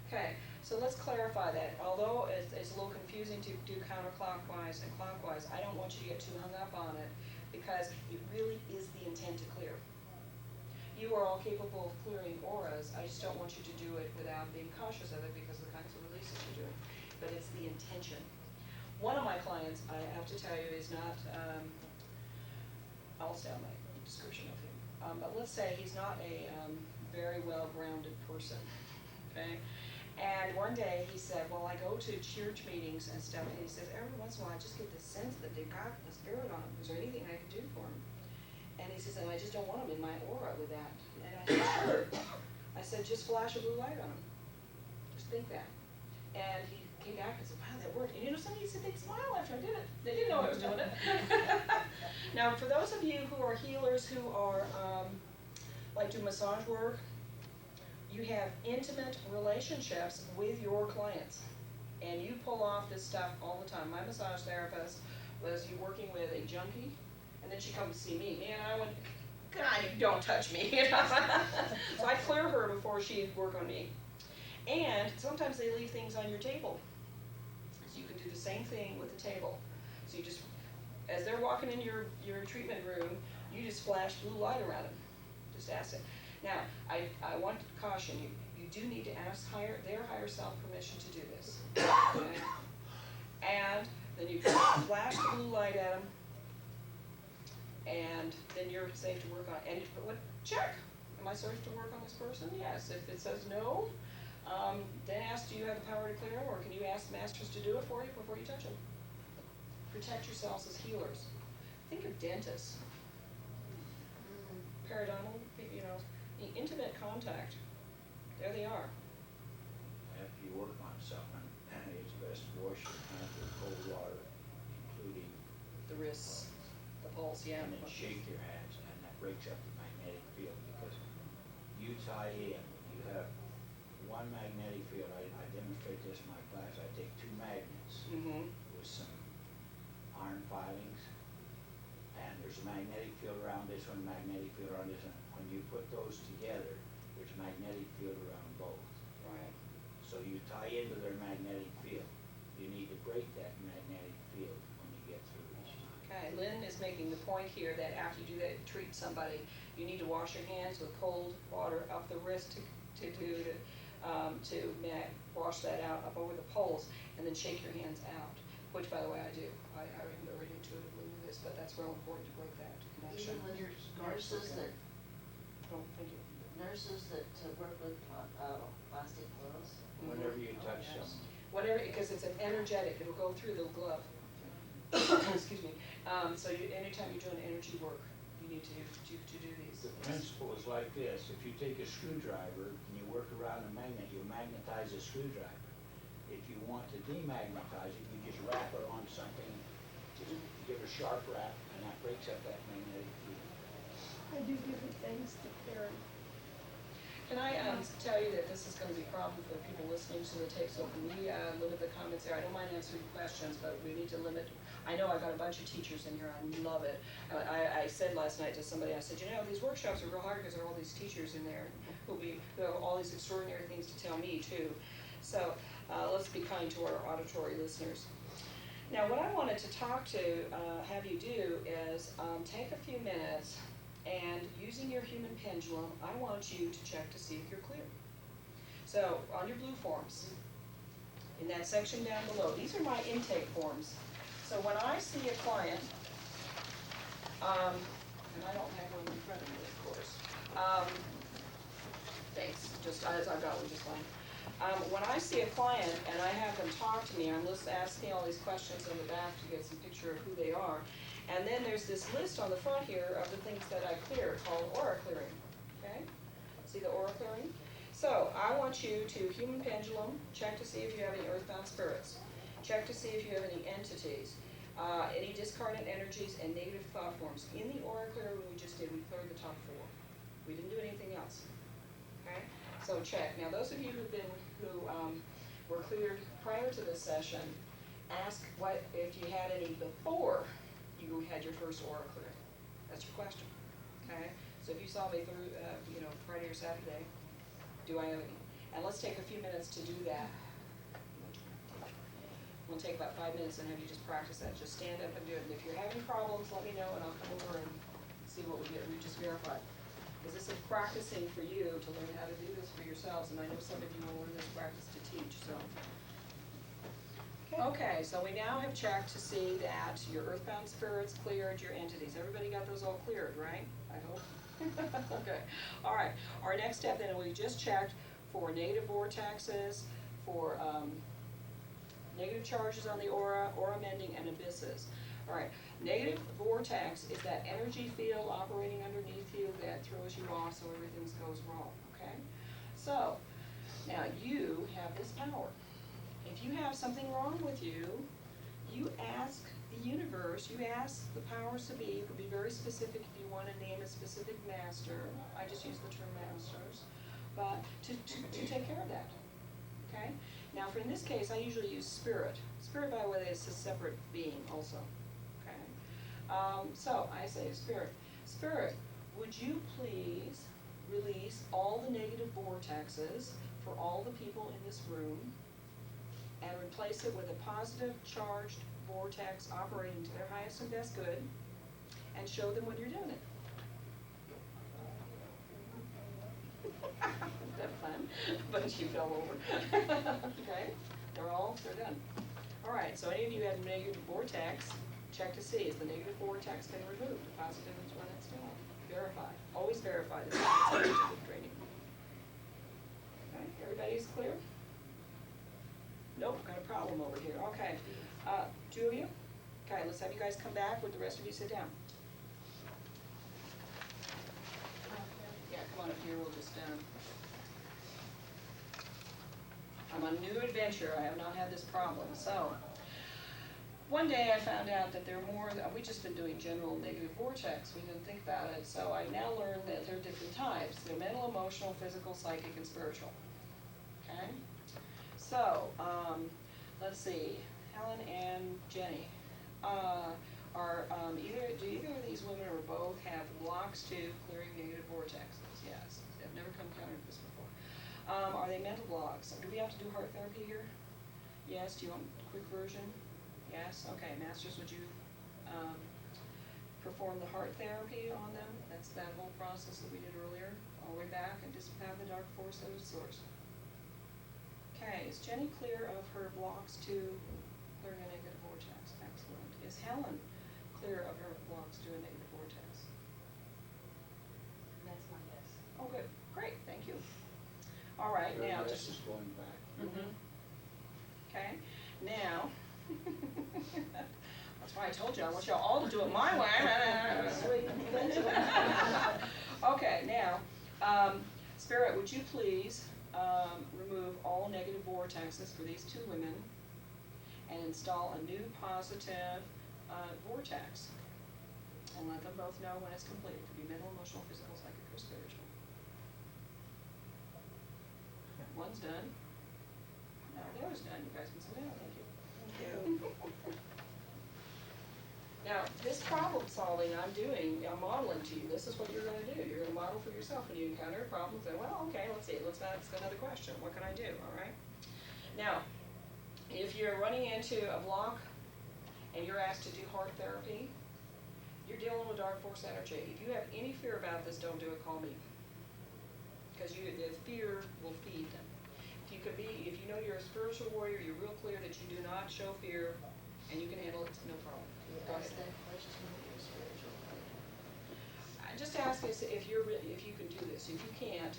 Okay, so let's clarify that. Although it's a little confusing to do counterclockwise and clockwise, I don't want you to get too hung up on it because it really is the intent to clear. You are all capable of clearing auras. I just don't want you to do it without being cautious of it because of the kinds of releases you're doing. But it's the intention. One of my clients, I have to tell you, is not, I'll stay on my description of him. But let's say he's not a very well-grounded person, okay? And one day he said, well, I go to church meetings and stuff, and he says, every once in a while I just get this sense that they've got the spirit on them. Is there anything I can do for him? And he says, and I just don't want him in my aura with that. And I said, sure. I said, just flash a blue light on him. Just think that. And he came back and said, wow, that worked. And you know, somebody said they'd smile after I did it. They didn't know I was doing it. Now, for those of you who are healers, who are, like do massage work, you have intimate relationships with your clients. And you pull off this stuff all the time. My massage therapist was you working with a junkie, and then she comes to see me. Man, I went, God, you don't touch me, you know? So I'd clear her before she'd work on me. And sometimes they leave things on your table. So you can do the same thing with the table. So you just, as they're walking in your treatment room, you just flash blue light around them. Just ask them. Now, I want to caution you, you do need to ask their higher self permission to do this. Okay? And then you flash the blue light at them, and then you're safe to work on it. And check, am I safe to work on this person? Yes. If it says no, then ask, do you have the power to clear them, or can you ask masters to do it for you before you touch them? Protect yourselves as healers. Think of dentists. Periodontal, the intimate contact. There they are. After you work on something, it's best to wash your hands with cold water, including, The wrists, the pulse, yeah. and then shake your hands, and that breaks up the magnetic field, because you tie in, you have one magnetic field. I demonstrate this in my class. I take two magnets Mm-hmm. with some iron filings, and there's a magnetic field around this one, magnetic field around this one. When you put those together, there's a magnetic field around both. Right. So you tie into their magnetic field. You need to break that magnetic field when you get through each time. Okay, Lynn is making the point here that after you do that, treat somebody, you need to wash your hands with cold water up the wrist to wash that out up over the poles, and then shake your hands out, which, by the way, I do. I already intuitively knew this, but that's real important to break that connection. Even with nurses that, Oh, thank you. nurses that work with plastic clothes. Whenever you Oh, touch yes. someone, Whatever, because it's an energetic, it'll go through the glove. Excuse me. So anytime you're doing energy work, you need to do these. the principle is like this. If you take a screwdriver and you work around a magnet, you magnetize a screwdriver. If you want to demagnetize it, you just wrap it on something, just give a sharp wrap, and that breaks up that magnetic field. I do different things to Karen. Can I tell you that this is going to be a problem for the people listening to the tape, so can we limit the comments there? I don't mind answering questions, but we need to limit. I know I've got a bunch of teachers in here, I love it. I said last night to somebody, I said, these workshops are real hard because there are all these teachers in there who have all these extraordinary things to tell me too. So let's be kind to our auditory listeners. Now, what I wanted to have you do is take a few minutes, and using your human pendulum, I want you to check to see if you're clear. So on your blue forms, in that section down below, these are my intake forms. So when I see a client, and I don't have one in front of me, of course. Thanks, I've got one just fine. When I see a client and I have them talk to me, I'm just asking all these questions in the back to get some picture of who they are. And then there's this list on the front here of the things that I clear called aura clearing, okay? See the aura clearing? So I want you to human pendulum, check to see if you have any earthbound spirits. Check to see if you have any entities, any discardant energies, and negative thought forms. In the aura clearing we just did, we cleared the top 4. We didn't do anything else, okay? So check. Now those of you who were cleared prior to this session, ask what if you had any before you had your first aura clearing. That's your question, okay? So if you saw me through, Friday or Saturday, do I have any? And let's take a few minutes to do that. We'll take about 5 minutes and have you just practice that. Just stand up and do it. And if you're having problems, let me know and I'll come over and see what we just verified. Because this is practicing for you to learn how to do this for yourselves, and I know some of you will learn this practice to teach, so. Okay, so we now have checked to see that your earthbound spirits cleared, your entities. Everybody got those all cleared, right? I hope. Okay, all right. Our next step then, we just checked for negative vortexes, for negative charges on the aura mending, and abysses. All right, negative vortex is that energy field operating underneath you that throws you off so everything goes wrong, okay? So, now you have this power. If you have something wrong with you, you ask the universe, you ask the powers to be, you could be very specific if you want to name a specific master, I just use the term masters, but to take care of that, okay? Now, for in this case, I usually use spirit. Spirit, by the way, is a separate being also. So I say spirit. Spirit, would you please release all the negative vortexes for all the people in this room and replace it with a positive charged vortex operating to their highest and best good, and show them when you're doing it. Isn't that fun? But you fell over. Okay, they're done. All right, so any of you have a negative vortex, check to see, is the negative vortex been removed? The positive is when it's still. Verify. Always verify this. Scientific training. Okay, everybody's clear? Nope, got a problem over here. Okay, two of you? Okay, let's have you guys come back. Would the rest of you sit down? Yeah, come on up here. We'll just, I'm on a new adventure. I have not had this problem. So, one day I found out that there are more, we've just been doing general negative vortex. We didn't think about it. So I now learned that there are different types. They're mental, emotional, physical, psychic, and spiritual. Okay? So, let's see. Helen and Jenny. Do either of these women or both have blocks to clearing negative vortexes? Yes. I've never come encountered this before. Are they mental blocks? Do we have to do heart therapy here? Yes. Do you want a quick version? Yes. Okay. Masters, would you perform the heart therapy on them? That's that whole process that we did earlier, all the way back, and disavow the dark force at its source. Okay. Is Jenny clear of her blocks to clearing a negative vortex? Excellent. Is Helen clear of her blocks to a negative vortex? That's my guess. Oh, good. Great. Thank you. All right. Your Now, guess is going back. Okay. Now, that's why I told you I want y'all all to do it my way. Okay. Now, Spirit, would you please remove all negative vortexes for these two women and install a new positive vortex, and let them both know when it's complete. It could be mental, emotional, physical, psychic, or spiritual. One's done. Now the other's done. You guys can sit down. Thank you. Thank you. Now, this problem solving I'm modeling to you. This is what you're going to do. You're going to model for yourself when you encounter a problem. Say, well, okay, let's see. Let's ask another question. What can I do? All right. Now, if you're running into a block and you're asked to do heart therapy, you're dealing with dark force energy. If you have any fear about this, don't do it. Call me. Because the fear will feed them. If you know you're a spiritual warrior, you're real clear that you do not show fear, and you can handle it, no problem. Go ahead. Ask that question of your spiritual leader. Just ask us if you can do this. If you can't,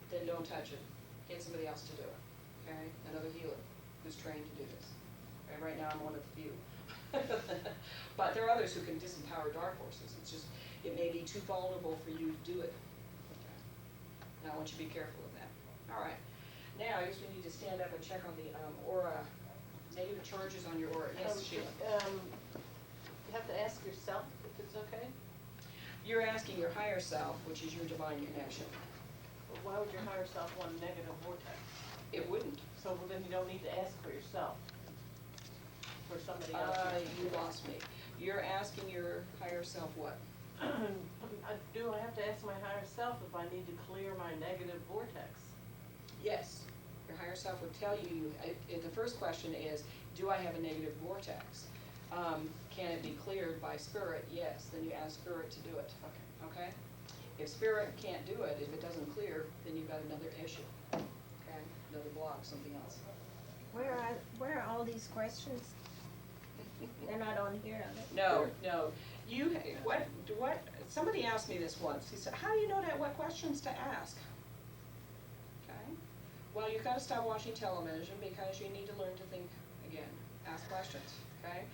then don't touch it. Get somebody else to do it. Okay? Another healer who's trained to do this. Okay? Right now I'm one of the few. But there are others who can disempower dark forces. It's just, it may be too vulnerable for you to do it. Okay? And I want you to be careful of that. All right. Now, I guess we need to stand up and check on the aura, negative charges on your aura. Yes, Sheila. You have to ask yourself if it's okay. You're asking your higher self, which is your divine connection. Well, why would your higher self want a negative vortex? It wouldn't. So then you don't need to ask for yourself. For somebody else. You lost me. You're asking your higher self what? Do I have to ask my higher self if I need to clear my negative vortex? Yes. Your higher self would tell you, if the first question is, do I have a negative vortex? Can it be cleared by spirit? Yes. Then you ask spirit to do it. Okay? If spirit can't do it, if it doesn't clear, then you've got another issue. Okay? Another block, something else. Where are all these questions? They're not on here, are they? No. Somebody asked me this once. He said, how do you know what questions to ask? Okay? Well, you've got to stop watching television because you need to learn to think again. Ask questions, okay?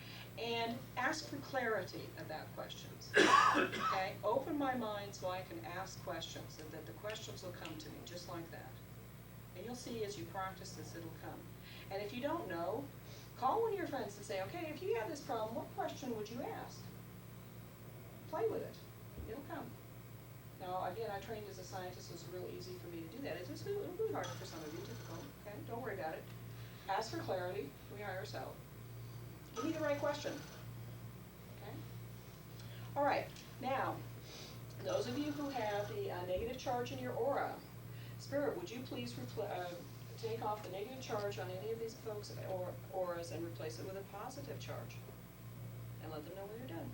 And ask for clarity about questions, okay? Open my mind so I can ask questions, and that the questions will come to me just like that. And you'll see as you practice this, it'll come. And if you don't know, call one of your friends and say, okay, if you have this problem, what question would you ask? Play with it. It'll come. Now, again, I trained as a scientist, so it's real easy for me to do that. It'll be harder for some of you, difficult, okay? Don't worry about it. Ask for clarity from your higher self. Give me the right question, okay? All right, now, those of you who have the negative charge in your aura, Spirit, would you please take off the negative charge on any of these folks' auras and replace it with a positive charge? And let them know when you're done.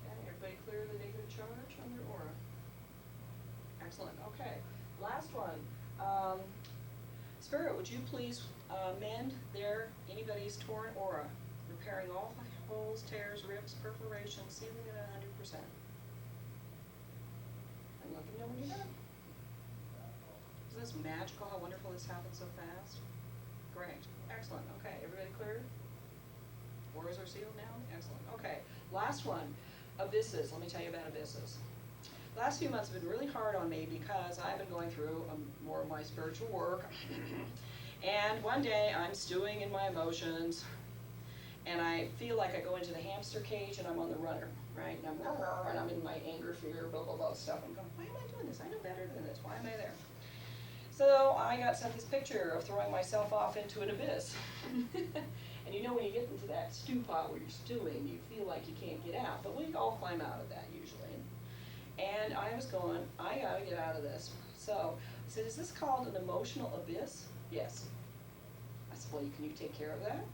Okay, everybody clear the negative charge on their aura? Excellent, okay. Last one. Spirit, would you please mend anybody's torn aura, repairing all holes, tears, rips, perforations, sealing it at 100%. And let them know when you're done. Isn't this magical how wonderful this happens so fast? Great, excellent, okay, everybody clear? Auras are sealed now? Excellent, okay. Last one, abysses. Let me tell you about abysses. Last few months have been really hard on me because I've been going through more of my spiritual work. And one day I'm stewing in my emotions and I feel like I go into the hamster cage and I'm on the runner, right? And I'm in my anger, fear, blah, blah, blah stuff. I'm going, why am I doing this? I know better than this. Why am I there? So I got sent this picture of throwing myself off into an abyss. And you know when you get into that stew pot where you're stewing, you feel like you can't get out. But we all climb out of that usually. And I was going, I gotta get out of this. So I said, is this called an emotional abyss? Yes. I said, well, can you take care of that?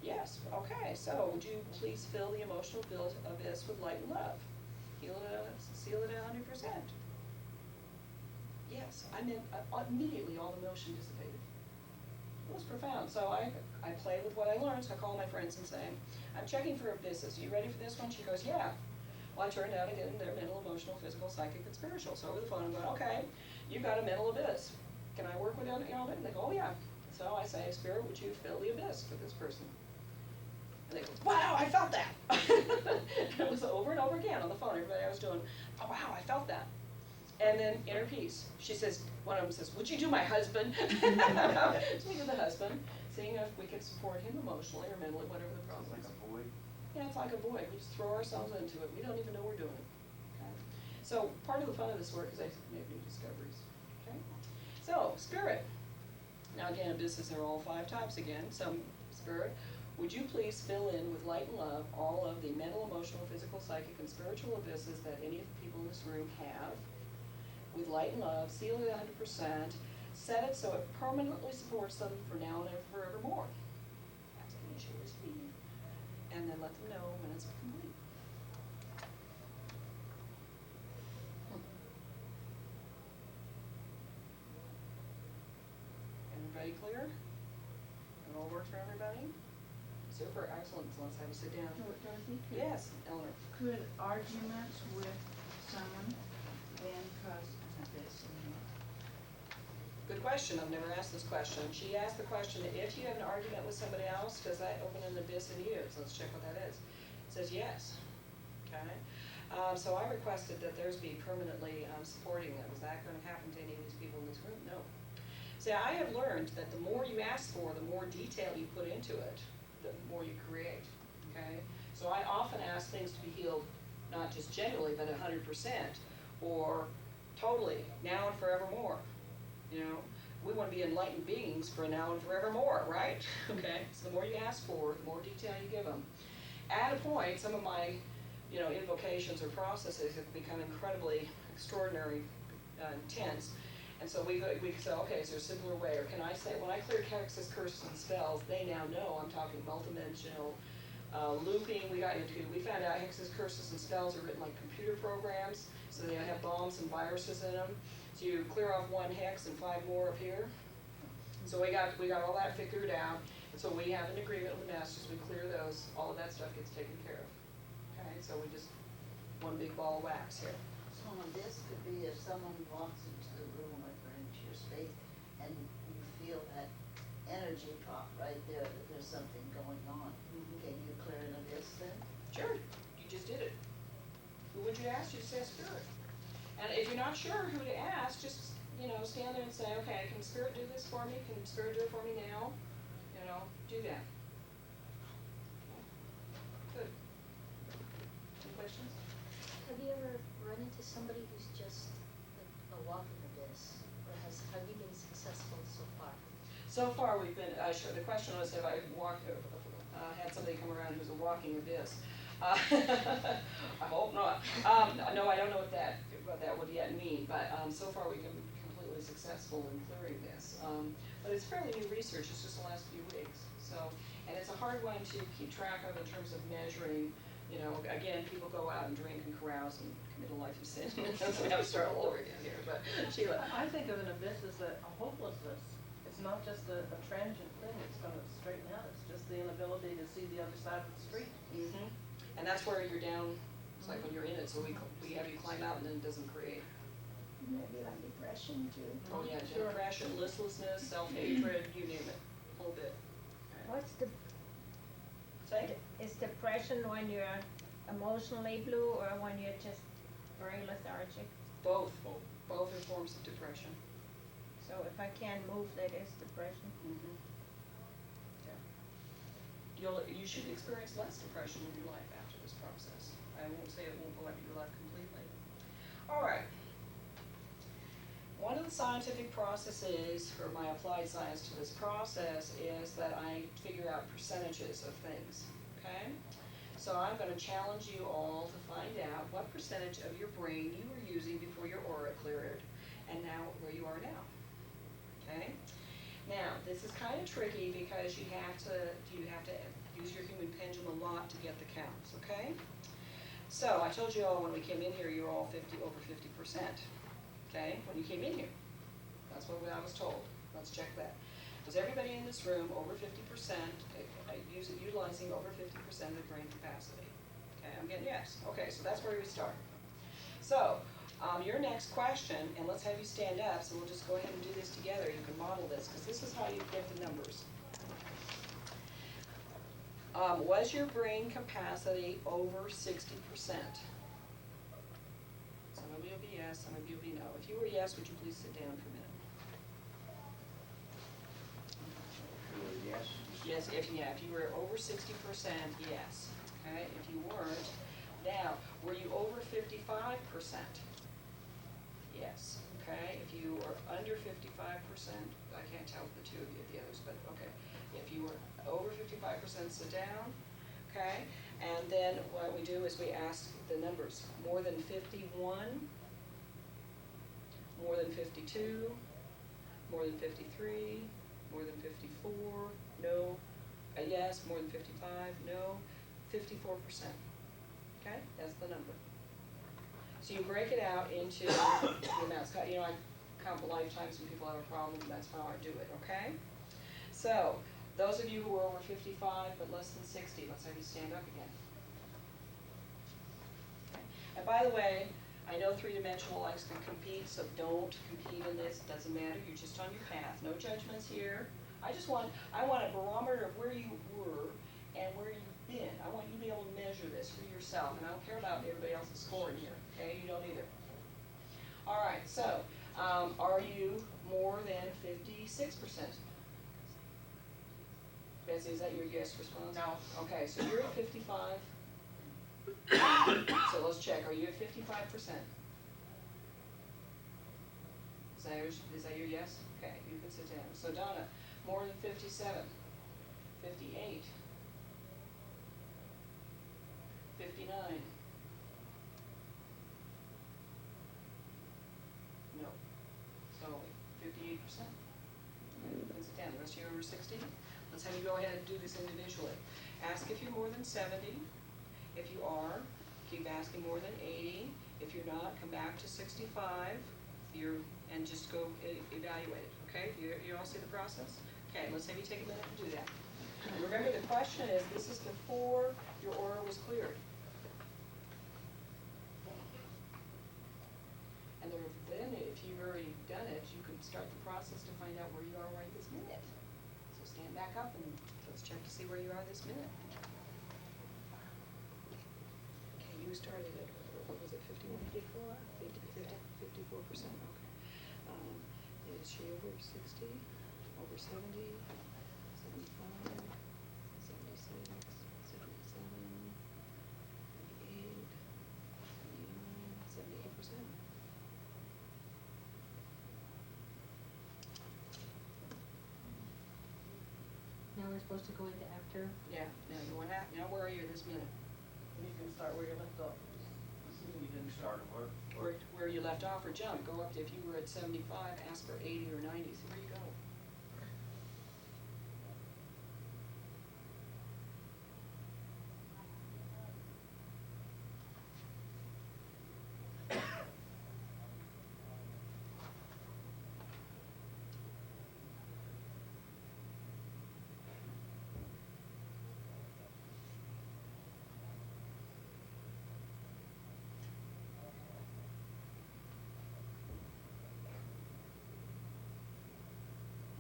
Yes. Okay, so would you please fill the emotional abyss with light and love? Seal it at 100%. Yes. I meant immediately all the emotion dissipated. It was profound. So I play with what I learned. So I call my friends and say, I'm checking for abysses. Are you ready for this one? She goes, yeah. Well, I turned out to get in their mental, emotional, physical, psychic, and spiritual. So over the phone, I'm going, okay, you've got a mental abyss. Can I work with it? And they go, oh yeah. So I say, Spirit, would you fill the abyss for this person? And they go, wow, I felt that. It was over and over again on the phone. Everybody I was doing, oh wow, I felt that. And then inner peace. She says, one of them says, would you do my husband? So we do the husband, seeing if we could support him emotionally or mentally, whatever the problem Like is. a void. Yeah, it's like a void. We just throw ourselves into it. We don't even know we're doing it. Okay? So part of the fun of this work is I make new discoveries. Okay? So, Spirit. Now again, abysses are all 5 types again. So, Spirit, would you please fill in with light and love all of the mental, emotional, physical, psychic, and spiritual abysses that any of the people in this room have? With light and love, seal it at 100%, set it so it permanently supports them for now and forevermore. That's initial receive. And then let them know when it's complete. Everybody clear? It all works for everybody? Super, excellent. So let's have you sit down. Dorothy? Yes, Eleanor. Could arguments with someone then cause an abyss in your? Good question. I've never asked this question. She asked the question, if you have an argument with somebody else, does that open an abyss in you? So let's check what that is. It says yes. Okay. So I requested that theirs be permanently supporting them. Is that going to happen to any of these people in this room? No. See, I have learned that the more you ask for, the more detail you put into it, the more you create. Okay. So I often ask things to be healed, not just generally, but 100%, or totally, now and forevermore. You know, we want to be enlightened beings for now and forevermore, right? Okay, so the more you ask for, the more detail you give them. At a point, some of my, invocations or processes have become incredibly extraordinary, intense. And so we say, okay, is there a simpler way? Or can I say, when I clear hexes, curses, and spells, they now know I'm talking multidimensional looping. We found out hexes, curses, and spells are written like computer programs, so they have bombs and viruses in them. So you clear off 1 hex and 5 more appear. So we got all that figured out. And so we have an agreement with the masters. We clear those. All of that stuff gets taken care of. Okay, so we just one big ball of wax here. So this could be if someone walks into the room or into your space and you feel that energy drop right there, that there's something going on. Can you clear an abyss then? Sure, you just did it. Who would you ask? You just ask Spirit. And if you're not sure who to ask, just, stand there and say, okay, can Spirit do this for me? Can Spirit do it for me now? Do that. Good. Any questions? Have you ever run into somebody who's just like a walking abyss? Or have you been successful so far? So far, we've been, sure, the question was, have I had somebody come around who's a walking abyss? I hope not. No, I don't know what that would yet mean, but, so far we've been completely successful in clearing this. But it's fairly new research, it's just the last few weeks, so, and it's a hard one to keep track of in terms of measuring, you know, again, people go out and drink and carouse and commit a life of sin, so we have to start all over again here, but Sheila. I think of an abyss as a hopelessness. It's not just a transient thing, it's gonna straighten out, it's just the inability to see the other side of the street. Mm-hmm. And that's where you're down, it's like when you're in it, so we have you climb out and then it doesn't create. Maybe like depression too. Oh, yeah, Sure. depression, listlessness, self-hatred, you name it, a whole bit. What's the, Say? is depression when you're emotionally blue or when you're just very lethargic? Both are forms of depression. So if I can't move, that is depression. Mm-hmm. Yeah. You should experience less depression in your life after this process. I won't say it won't go out of your life completely. All right. One of the scientific processes, or my applied science to this process, is that I figure out percentages of things, okay? So I'm gonna challenge you all to find out what percentage of your brain you were using before your aura cleared, and now where you are now, okay? Now, this is kind of tricky because you have to use your human pendulum a lot to get the counts, okay? So I told you all when we came in here, you were all over 50%. Okay, when you came in here, that's what I was told. Let's check that. Was everybody in this room over 50%, utilizing over 50% of their brain capacity? Okay, I'm getting yes. Okay, so that's where we start. So, your next question, and let's have you stand up, so we'll just go ahead and do this together. You can model this, because this is how you get the numbers. Was your brain capacity over 60%? Some of you will be yes, some of you will be no. If you were yes, would you please sit down for a minute? Yes. Yes, if you were over 60%, yes. Okay, if you weren't, now, were you over 55%? Yes. Okay, if you were under 55%, I can't tell the two of you, the others, but okay. If you were over 55%, sit down. Okay, and then what we do is we ask the numbers. More than 51, more than 52, more than 53, more than 54, no, a yes, more than 55, no, 54%. Okay, that's the number. So you break it out into the amounts. You know, I count the lifetimes when people have a problem, and that's how I do it, okay? So, those of you who are over 55 but less than 60, let's have you stand up again. Okay. And by the way, I know three-dimensional likes to compete, so don't compete in this. It doesn't matter. You're just on your path. No judgments here. I want a barometer of where you were and where you've been. I want you to be able to measure this for yourself, and I don't care about everybody else's score in here. Okay, you don't either. All right. So, are you more than 56%? Betsy, is that your yes response? No. Okay, so you're at 55. So let's check. Are you at 55%? Is that your yes? Okay, you can sit down. So Donna, more than 57, 58, 59. No. So 58%. Okay, you can sit down. The rest of you are over 60. Let's have you go ahead and do this individually. Ask if you're more than 70. If you are, keep asking more than 80. If you're not, come back to 65. And just go evaluate it, okay? You all see the process? Okay, let's have you take a minute and do that. And remember, the question is, this is before your aura was cleared. And then, if you've already done it, you can start the process to find out where you are right this minute. So stand back up and let's check to see where you are this minute. Okay, you started at, what was it, 51? 54%, okay. Is she over 60, over 70, 75, 76, 77, 78, 79, 78%? Now we're supposed to go into after. Yeah, now you want now where are you this minute? You can start where you left off. You didn't start at work. Where you left off or jump, go up to, if you were at 75, ask for 80 or 90, see where you go.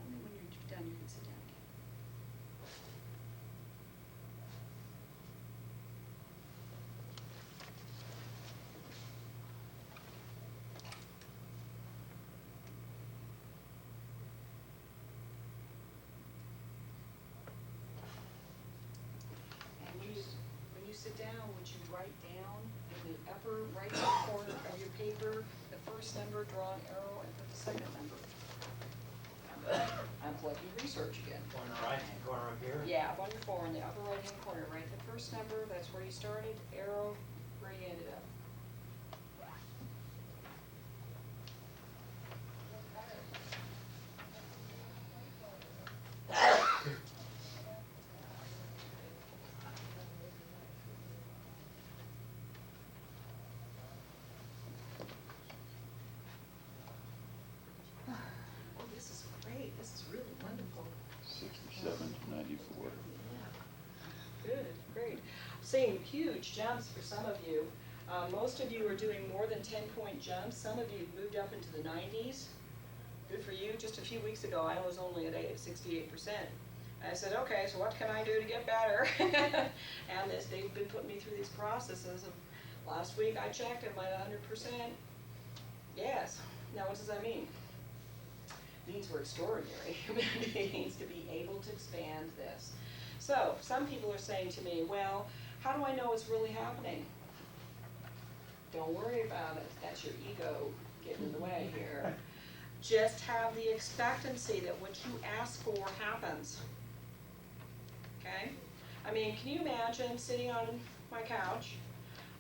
And then when you're done, you can sit down again. And when you sit down, would you write down in the upper right-hand corner of your paper, the first number, draw an arrow, and put the second number? I'm collecting research again. On the right-hand corner up here? Yeah, up on your form, in the upper right-hand corner, write the first number, that's where you started, arrow, where you ended up. Oh, this is great, this is really wonderful. 6794. Good, great. Seeing huge jumps for some of you. Most of you are doing more than 10-point jumps. Some of you moved up into the 90s. Good for you. Just a few weeks ago, I was only at 68%. I said, okay, so what can I do to get better? And they've been putting me through these processes. And last week I checked, am I at 100%? Yes. Now what does that mean? It means we're extraordinary human beings to be able to expand this. So, some people are saying to me, well, how do I know it's really happening? Don't worry about it. That's your ego getting in the way here. Just have the expectancy that what you ask for happens. Okay? I mean, can you imagine sitting on my couch,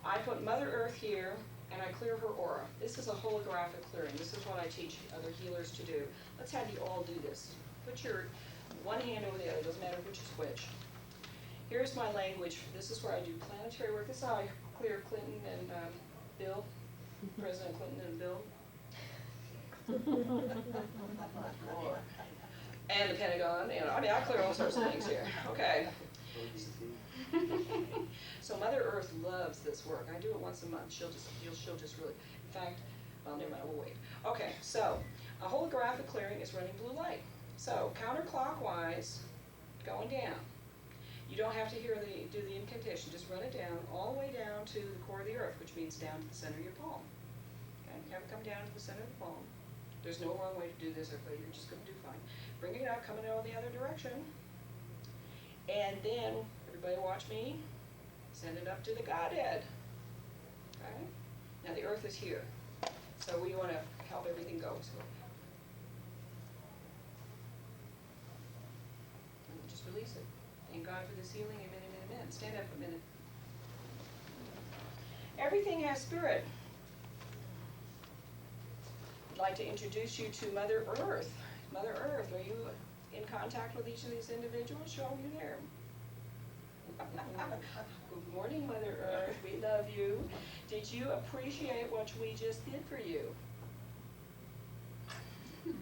I put Mother Earth here, and I clear her aura. This is a holographic clearing. This is what I teach other healers to do. Let's have you all do this. Put your one hand over the other, doesn't matter which is which. Here's my language. This is where I do planetary work. This is how I clear Clinton and Bill, President Clinton and Bill. And the Pentagon, and I mean, I clear all sorts of things here. Okay. So Mother Earth loves this work. I do it once a month. She'll just really, in fact, well, never mind, we'll wait. Okay, so a holographic clearing is running blue light. So counterclockwise, going down. You don't have to do the incantation, just run it down, all the way down to the core of the earth, which means down to the center of your palm. Okay, have it come down to the center of the palm. There's no wrong way to do this, everybody, you're just gonna do fine. Bring it out, coming out the other direction. And then, everybody watch me, send it up to the Godhead. Okay? Now the earth is here, so we wanna help everything go, so. And just release it. Thank God for this healing, amen, amen, amen. Stand up a minute. Everything has spirit. I'd like to introduce you to Mother Earth. Mother Earth, are you in contact with each of these individuals? Show them you there. Good morning, Mother Earth. We love you. Did you appreciate what we just did for you?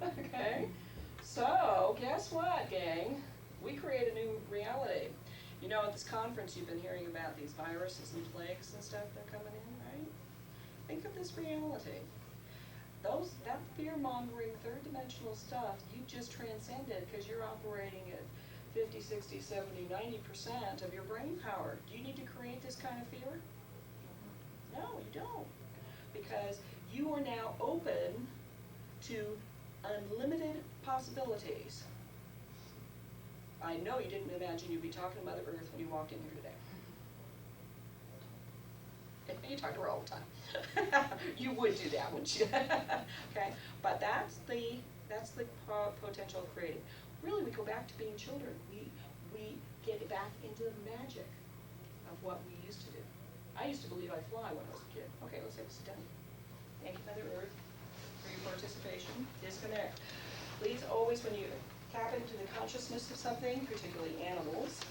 Okay. So, guess what, gang? We create a new reality. You know, at this conference you've been hearing about these viruses and plagues and stuff that are coming in, right? Think of this reality. That fear-mongering third-dimensional stuff you just transcended because you're operating at 50, 60, 70, 90% of your brain power. Do you need to create this kind of fear? No, you don't. Because you are now open to unlimited possibilities. I know you didn't imagine you'd be talking to Mother Earth when you walked in here today. You talk to her all the time. You would do that, wouldn't you? Okay, but that's the potential of creating. Really, we go back to being children. We get back into the magic of what we used to do. I used to believe I'd fly when I was a kid. Okay, let's have this done. Thank you, Mother Earth, for your participation. Disconnect. Please always, when you tap into the consciousness of something, particularly animals,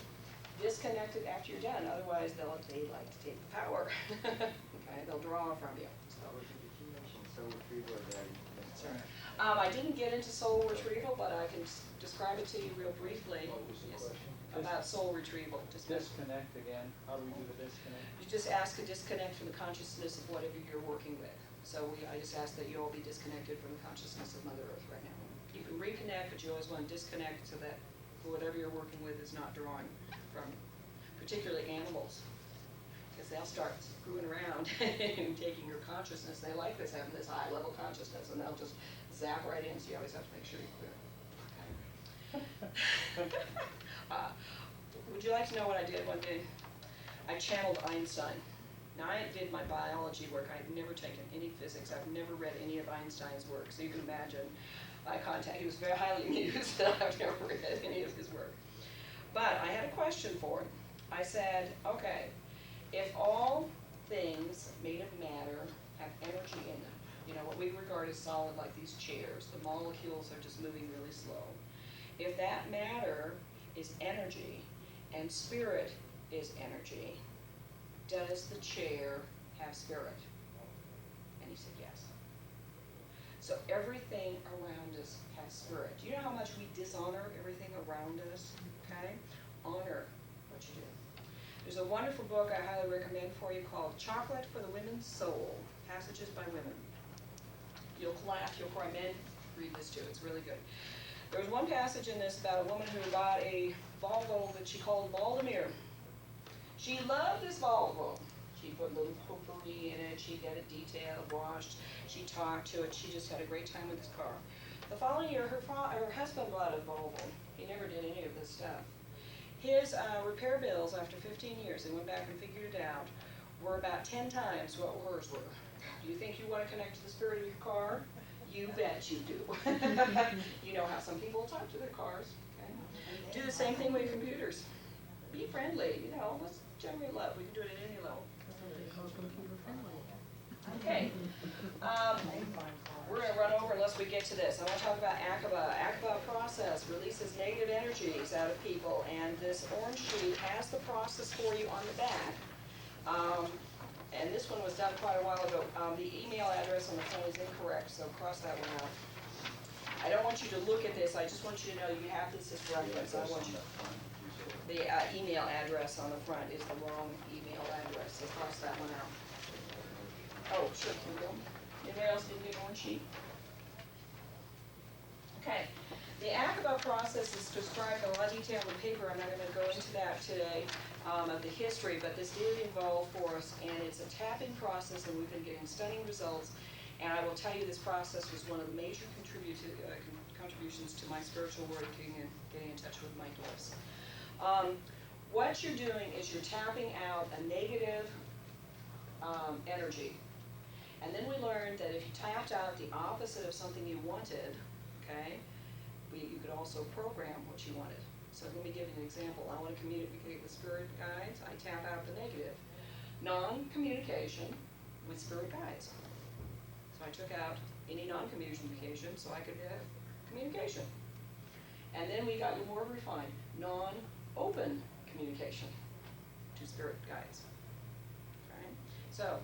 disconnect it after you're done. Otherwise, they like to take the power. Okay, they'll draw from you. So. Did you mention soul retrieval or did I miss that? I didn't get into soul retrieval, but I can describe it to you real briefly. What was the Yes, question? about soul retrieval. Disconnect again, how do we do the disconnect? You just ask to disconnect from the consciousness of whatever you're working with. So I just ask that you all be disconnected from the consciousness of Mother Earth right now. You can reconnect, but you always want to disconnect so that whatever you're working with is not drawing from, particularly animals. Because they'll start screwing around and taking your consciousness. They like this, having this high level consciousness, and they'll just zap right in, so you always have to make sure you're clear. Okay. Would you like to know what I did one day? I channeled Einstein. Now, I did my biology work. I've never taken any physics. I've never read any of Einstein's work. So you can imagine my contact. He was very highly amused that I've never read any of his work. But I had a question for him. I said, okay, if all things made of matter have energy in them, you know, what we regard as solid, like these chairs, the molecules are just moving really slow. If that matter is energy and spirit is energy, does the chair have spirit? And he said yes. So everything around us has spirit. Do you know how much we dishonor everything around us? Okay? Honor what you do. There's a wonderful book I highly recommend for you called Chocolate for the Women's Soul, Passages by Women. You'll laugh, you'll cry. Men, read this too, it's really good. There was one passage in this about a woman who bought a Volvo that she called Valdemir. She loved this Volvo. She put a little potpourri in it, she had it detailed, washed, she talked to it, she just had a great time with this car. The following year, her husband bought a Volvo. He never did any of this stuff. His repair bills after 15 years, they went back and figured it out, were about 10 times what hers were. Do you think you want to connect to the spirit of your car? You bet you do. You know how some people talk to their cars. Okay? Do the same thing with computers. Be friendly, you know, let's generate love. We can do it at any level. Okay. We're going to run over unless we get to this. I want to talk about Aqaba. Aqaba process releases negative energies out of people, and this orange sheet has the process for you on the back. And this one was done quite a while ago. The email address on the phone is incorrect, so cross that one out. I don't want you to look at this. I just want you to know you have this as reference. I want you the email address on the front is the wrong email address, so cross that one out. Oh, sure, can we go? Anybody else didn't get an orange sheet? Okay. The Aqaba process is described in a lot of detail in the paper. I'm not going to go into that today of the history, but this did involve for us, and it's a tapping process, and we've been getting stunning results. And I will tell you this process was one of the major contributions to my spiritual work, getting in touch with my gifts. What you're doing is you're tapping out a negative energy. And then we learned that if you tapped out the opposite of something you wanted, okay, you could also program what you wanted. So let me give you an example. I want to communicate with spirit guides. I tap out the negative. Non-communication with spirit guides. So I took out any non-communication so I could have communication. And then we got more refined. Non-open communication to spirit guides. Okay? So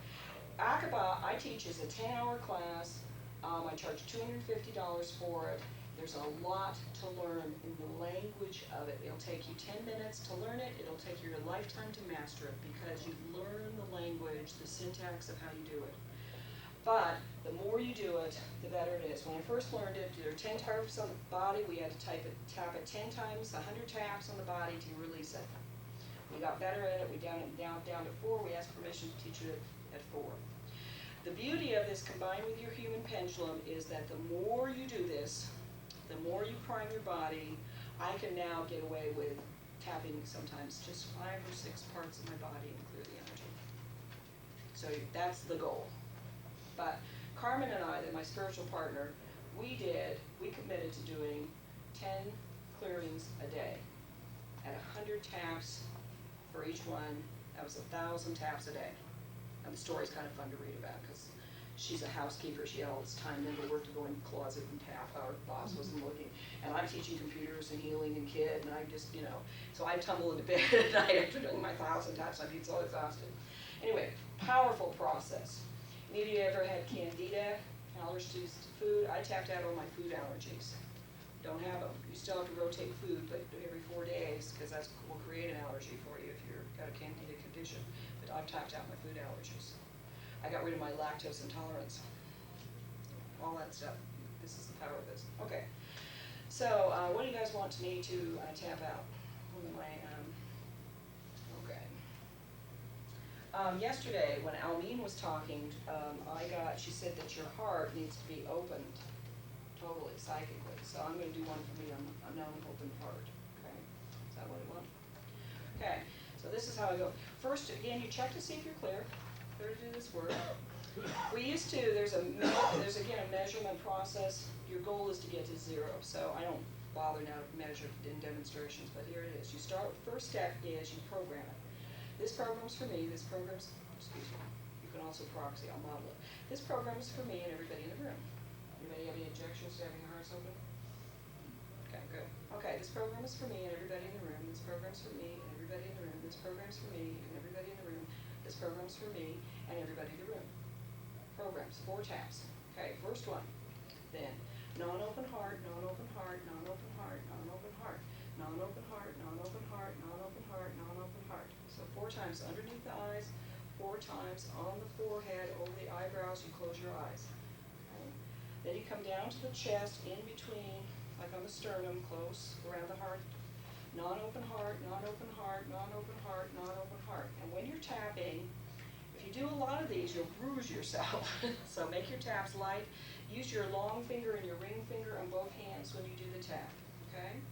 Aqaba, I teach, is a 10-hour class. I charge $250 for it. There's a lot to learn in the language of it. It'll take you 10 minutes to learn it. It'll take you a lifetime to master it because you learn the language, the syntax of how you do it. But the more you do it, the better it is. When I first learned it, there were 10 taps on the body. We had to tap it 10 times, 100 taps on the body to release it. We got better at it. We down to 4. We asked permission to teach it at 4. The beauty of this combined with your human pendulum is that the more you do this, the more you prime your body. I can now get away with tapping sometimes just 5 or 6 parts of my body and clear the energy. So that's the goal. But Carmen and I, my spiritual partner, we committed to doing 10 clearings a day at 100 taps for each one. That was 1,000 taps a day. And the story's kind of fun to read about, because she's a housekeeper, she had all this time, never worked to go in the closet and tap, our boss wasn't looking. And I'm teaching computers and healing and kid, and I just, so I tumble into bed at night after doing my 1,000 taps, I'd be so exhausted. Anyway, powerful process. Any of you ever had candida, allergies to food? I tapped out all my food allergies. Don't have them. You still have to rotate food, but every 4 days, because that will create an allergy for you if you've got a candida condition. But I've tapped out my food allergies. I got rid of my lactose intolerance. All that stuff. This is the power of this. Okay. So, what do you guys want me to tap out? What am I, okay. Yesterday, when Almeen was talking, she said that your heart needs to be opened totally, psychically. So I'm going to do one for me. I'm now an open heart. Okay? Is that what I want? Okay. So this is how I go. First, again, you check to see if you're clear. Clear to do this work. We used to, there's again a measurement process. Your goal is to get to 0. So I don't bother now to measure in demonstrations, but here it is. You start, first step is you program it. This program's for me, this program's, excuse me, you can also proxy, I'll model it. This program is for me and everybody in the room. Anybody have any objections to having your hearts open? Okay, good. Okay, this program is for me and everybody in the room. This program's for me and everybody in the room. This program's for me and everybody in the room. This program's for me and everybody in the room. Programs, 4 taps. Okay, first one. Then, non-open heart, non-open heart, non-open heart, non-open heart, non-open heart, non-open heart, non-open heart, non-open heart. So 4 times underneath the eyes, 4 times on the forehead, over the eyebrows, you close your eyes. Okay? Then you come down to the chest, in between, like on the sternum, close, around the heart. Non-open heart, non-open heart, non-open heart, non-open heart. And when you're tapping, if you do a lot of these, you'll bruise yourself. So make your taps light. Use your long finger and your ring finger on both hands when you do the tap, okay?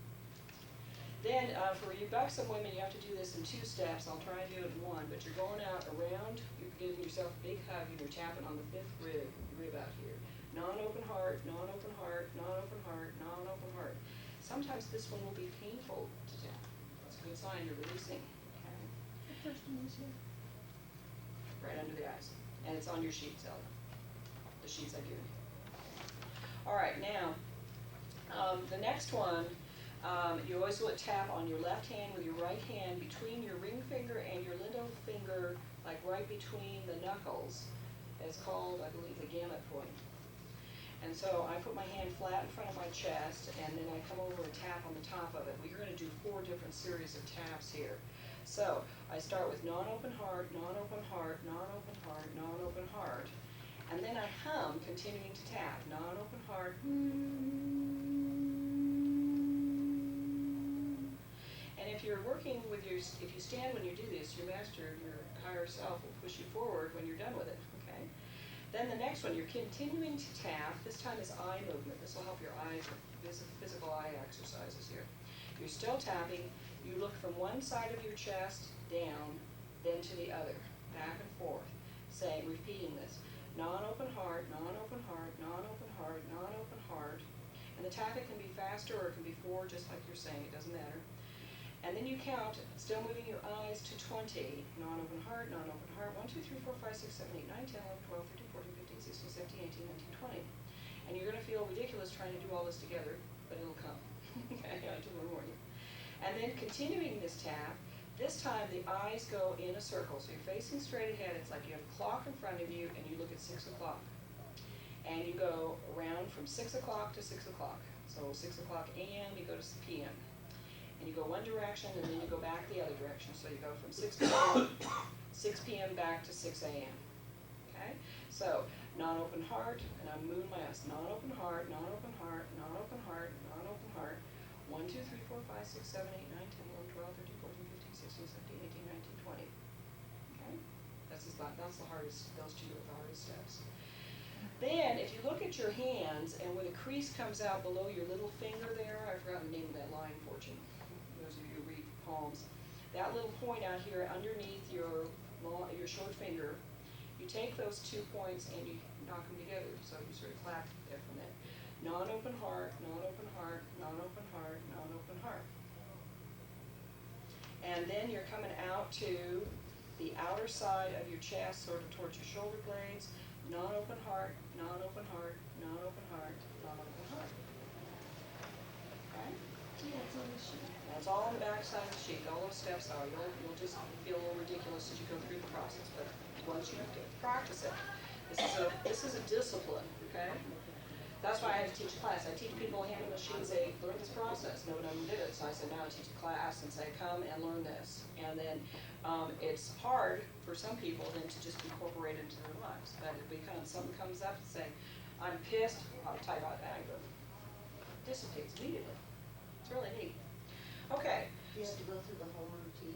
Then for you buxom women, you have to do this in 2 steps. I'll try and do it in 1, but you're going out around, you're giving yourself a big hug, and you're tapping on the 5th rib out here. Non-open heart, non-open heart, non-open heart, non-open heart. Sometimes this one will be painful to tap. That's a good sign you're releasing, okay? The first one is here. Right under the eyes. And it's on your sheets, Ella. The sheets I give you. All right, now, the next one, you always want to tap on your left hand with your right hand between your ring finger and your little finger, like right between the knuckles. It's called, I believe, the gamut point. And so I put my hand flat in front of my chest, and then I come over and tap on the top of it. We're going to do 4 different series of taps here. So I start with non-open heart, non-open heart, non-open heart, non-open heart. And then I hum, continuing to tap. Non-open heart. And if you're working with if you stand when you do this, your master, your higher self will push you forward when you're done with it, okay? Then the next one, you're continuing to tap. This time is eye movement. This will help your eyes, physical eye exercises here. You're still tapping. You look from one side of your chest down, then to the other, back and forth, saying, repeating this. Non-open heart, non-open heart, non-open heart, non-open heart. And the tapping can be faster or it can be 4, just like you're saying, it doesn't matter. And then you count, still moving your eyes to 20. Non-open heart, non-open heart. 1, 2, 3, 4, 5, 6, 7, 8, 9, 10, 11, 12, 13, 14, 15, 16, 17, 18, 19, 20. And you're going to feel ridiculous trying to do all this together, but it'll come. Okay, I do warn you. And then continuing this tap, this time the eyes go in a circle. So you're facing straight ahead. It's like you have a clock in front of you and you look at 6 o'clock. And you go around from 6 o'clock to 6 o'clock. So 6 o'clock a.m., you go to p.m. And you go one direction and then you go back the other direction. So you go from 6 p.m. 6 p.m. back to 6 a.m. Okay? So non-open heart, and I'm moving my eyes. Non-open heart, non-open heart, non-open heart, non-open heart. 1, 2, 3, 4, 5, 6, 7, 8, 9, 10, 11, 12, 13, 14, 15, 16, 17, 18, 19, 20. Okay? That's the hardest, those 2 are the hardest steps. Then, if you look at your hands, and where the crease comes out below your little finger there, I forgot the name of that line, fortune. Those of you who read palms. That little point out here underneath your short finger, you take those 2 points and you knock them together. So you sort of clap there from that. Non-open heart, non-open heart, non-open heart, non-open heart. And then you're coming out to the outer side of your chest, sort of towards your shoulder blades, non-open heart, non-open heart, non-open heart, non-open heart. Okay? That's all on the back side of the sheet. All those steps are. You'll just feel a little ridiculous as you go through the process, but once you practice it, this is a discipline, okay? That's why I had to teach a class. I teach people hand them a sheet and say, learn this process. No one ever did it, so I said, now I teach a class and say, come and learn this. And then it's hard for some people then to just incorporate it into their lives. But it becomes, something comes up and say, I'm pissed, I'll type out anger. Dissipates immediately. It's really neat. Okay. Do you have to go through the whole routine?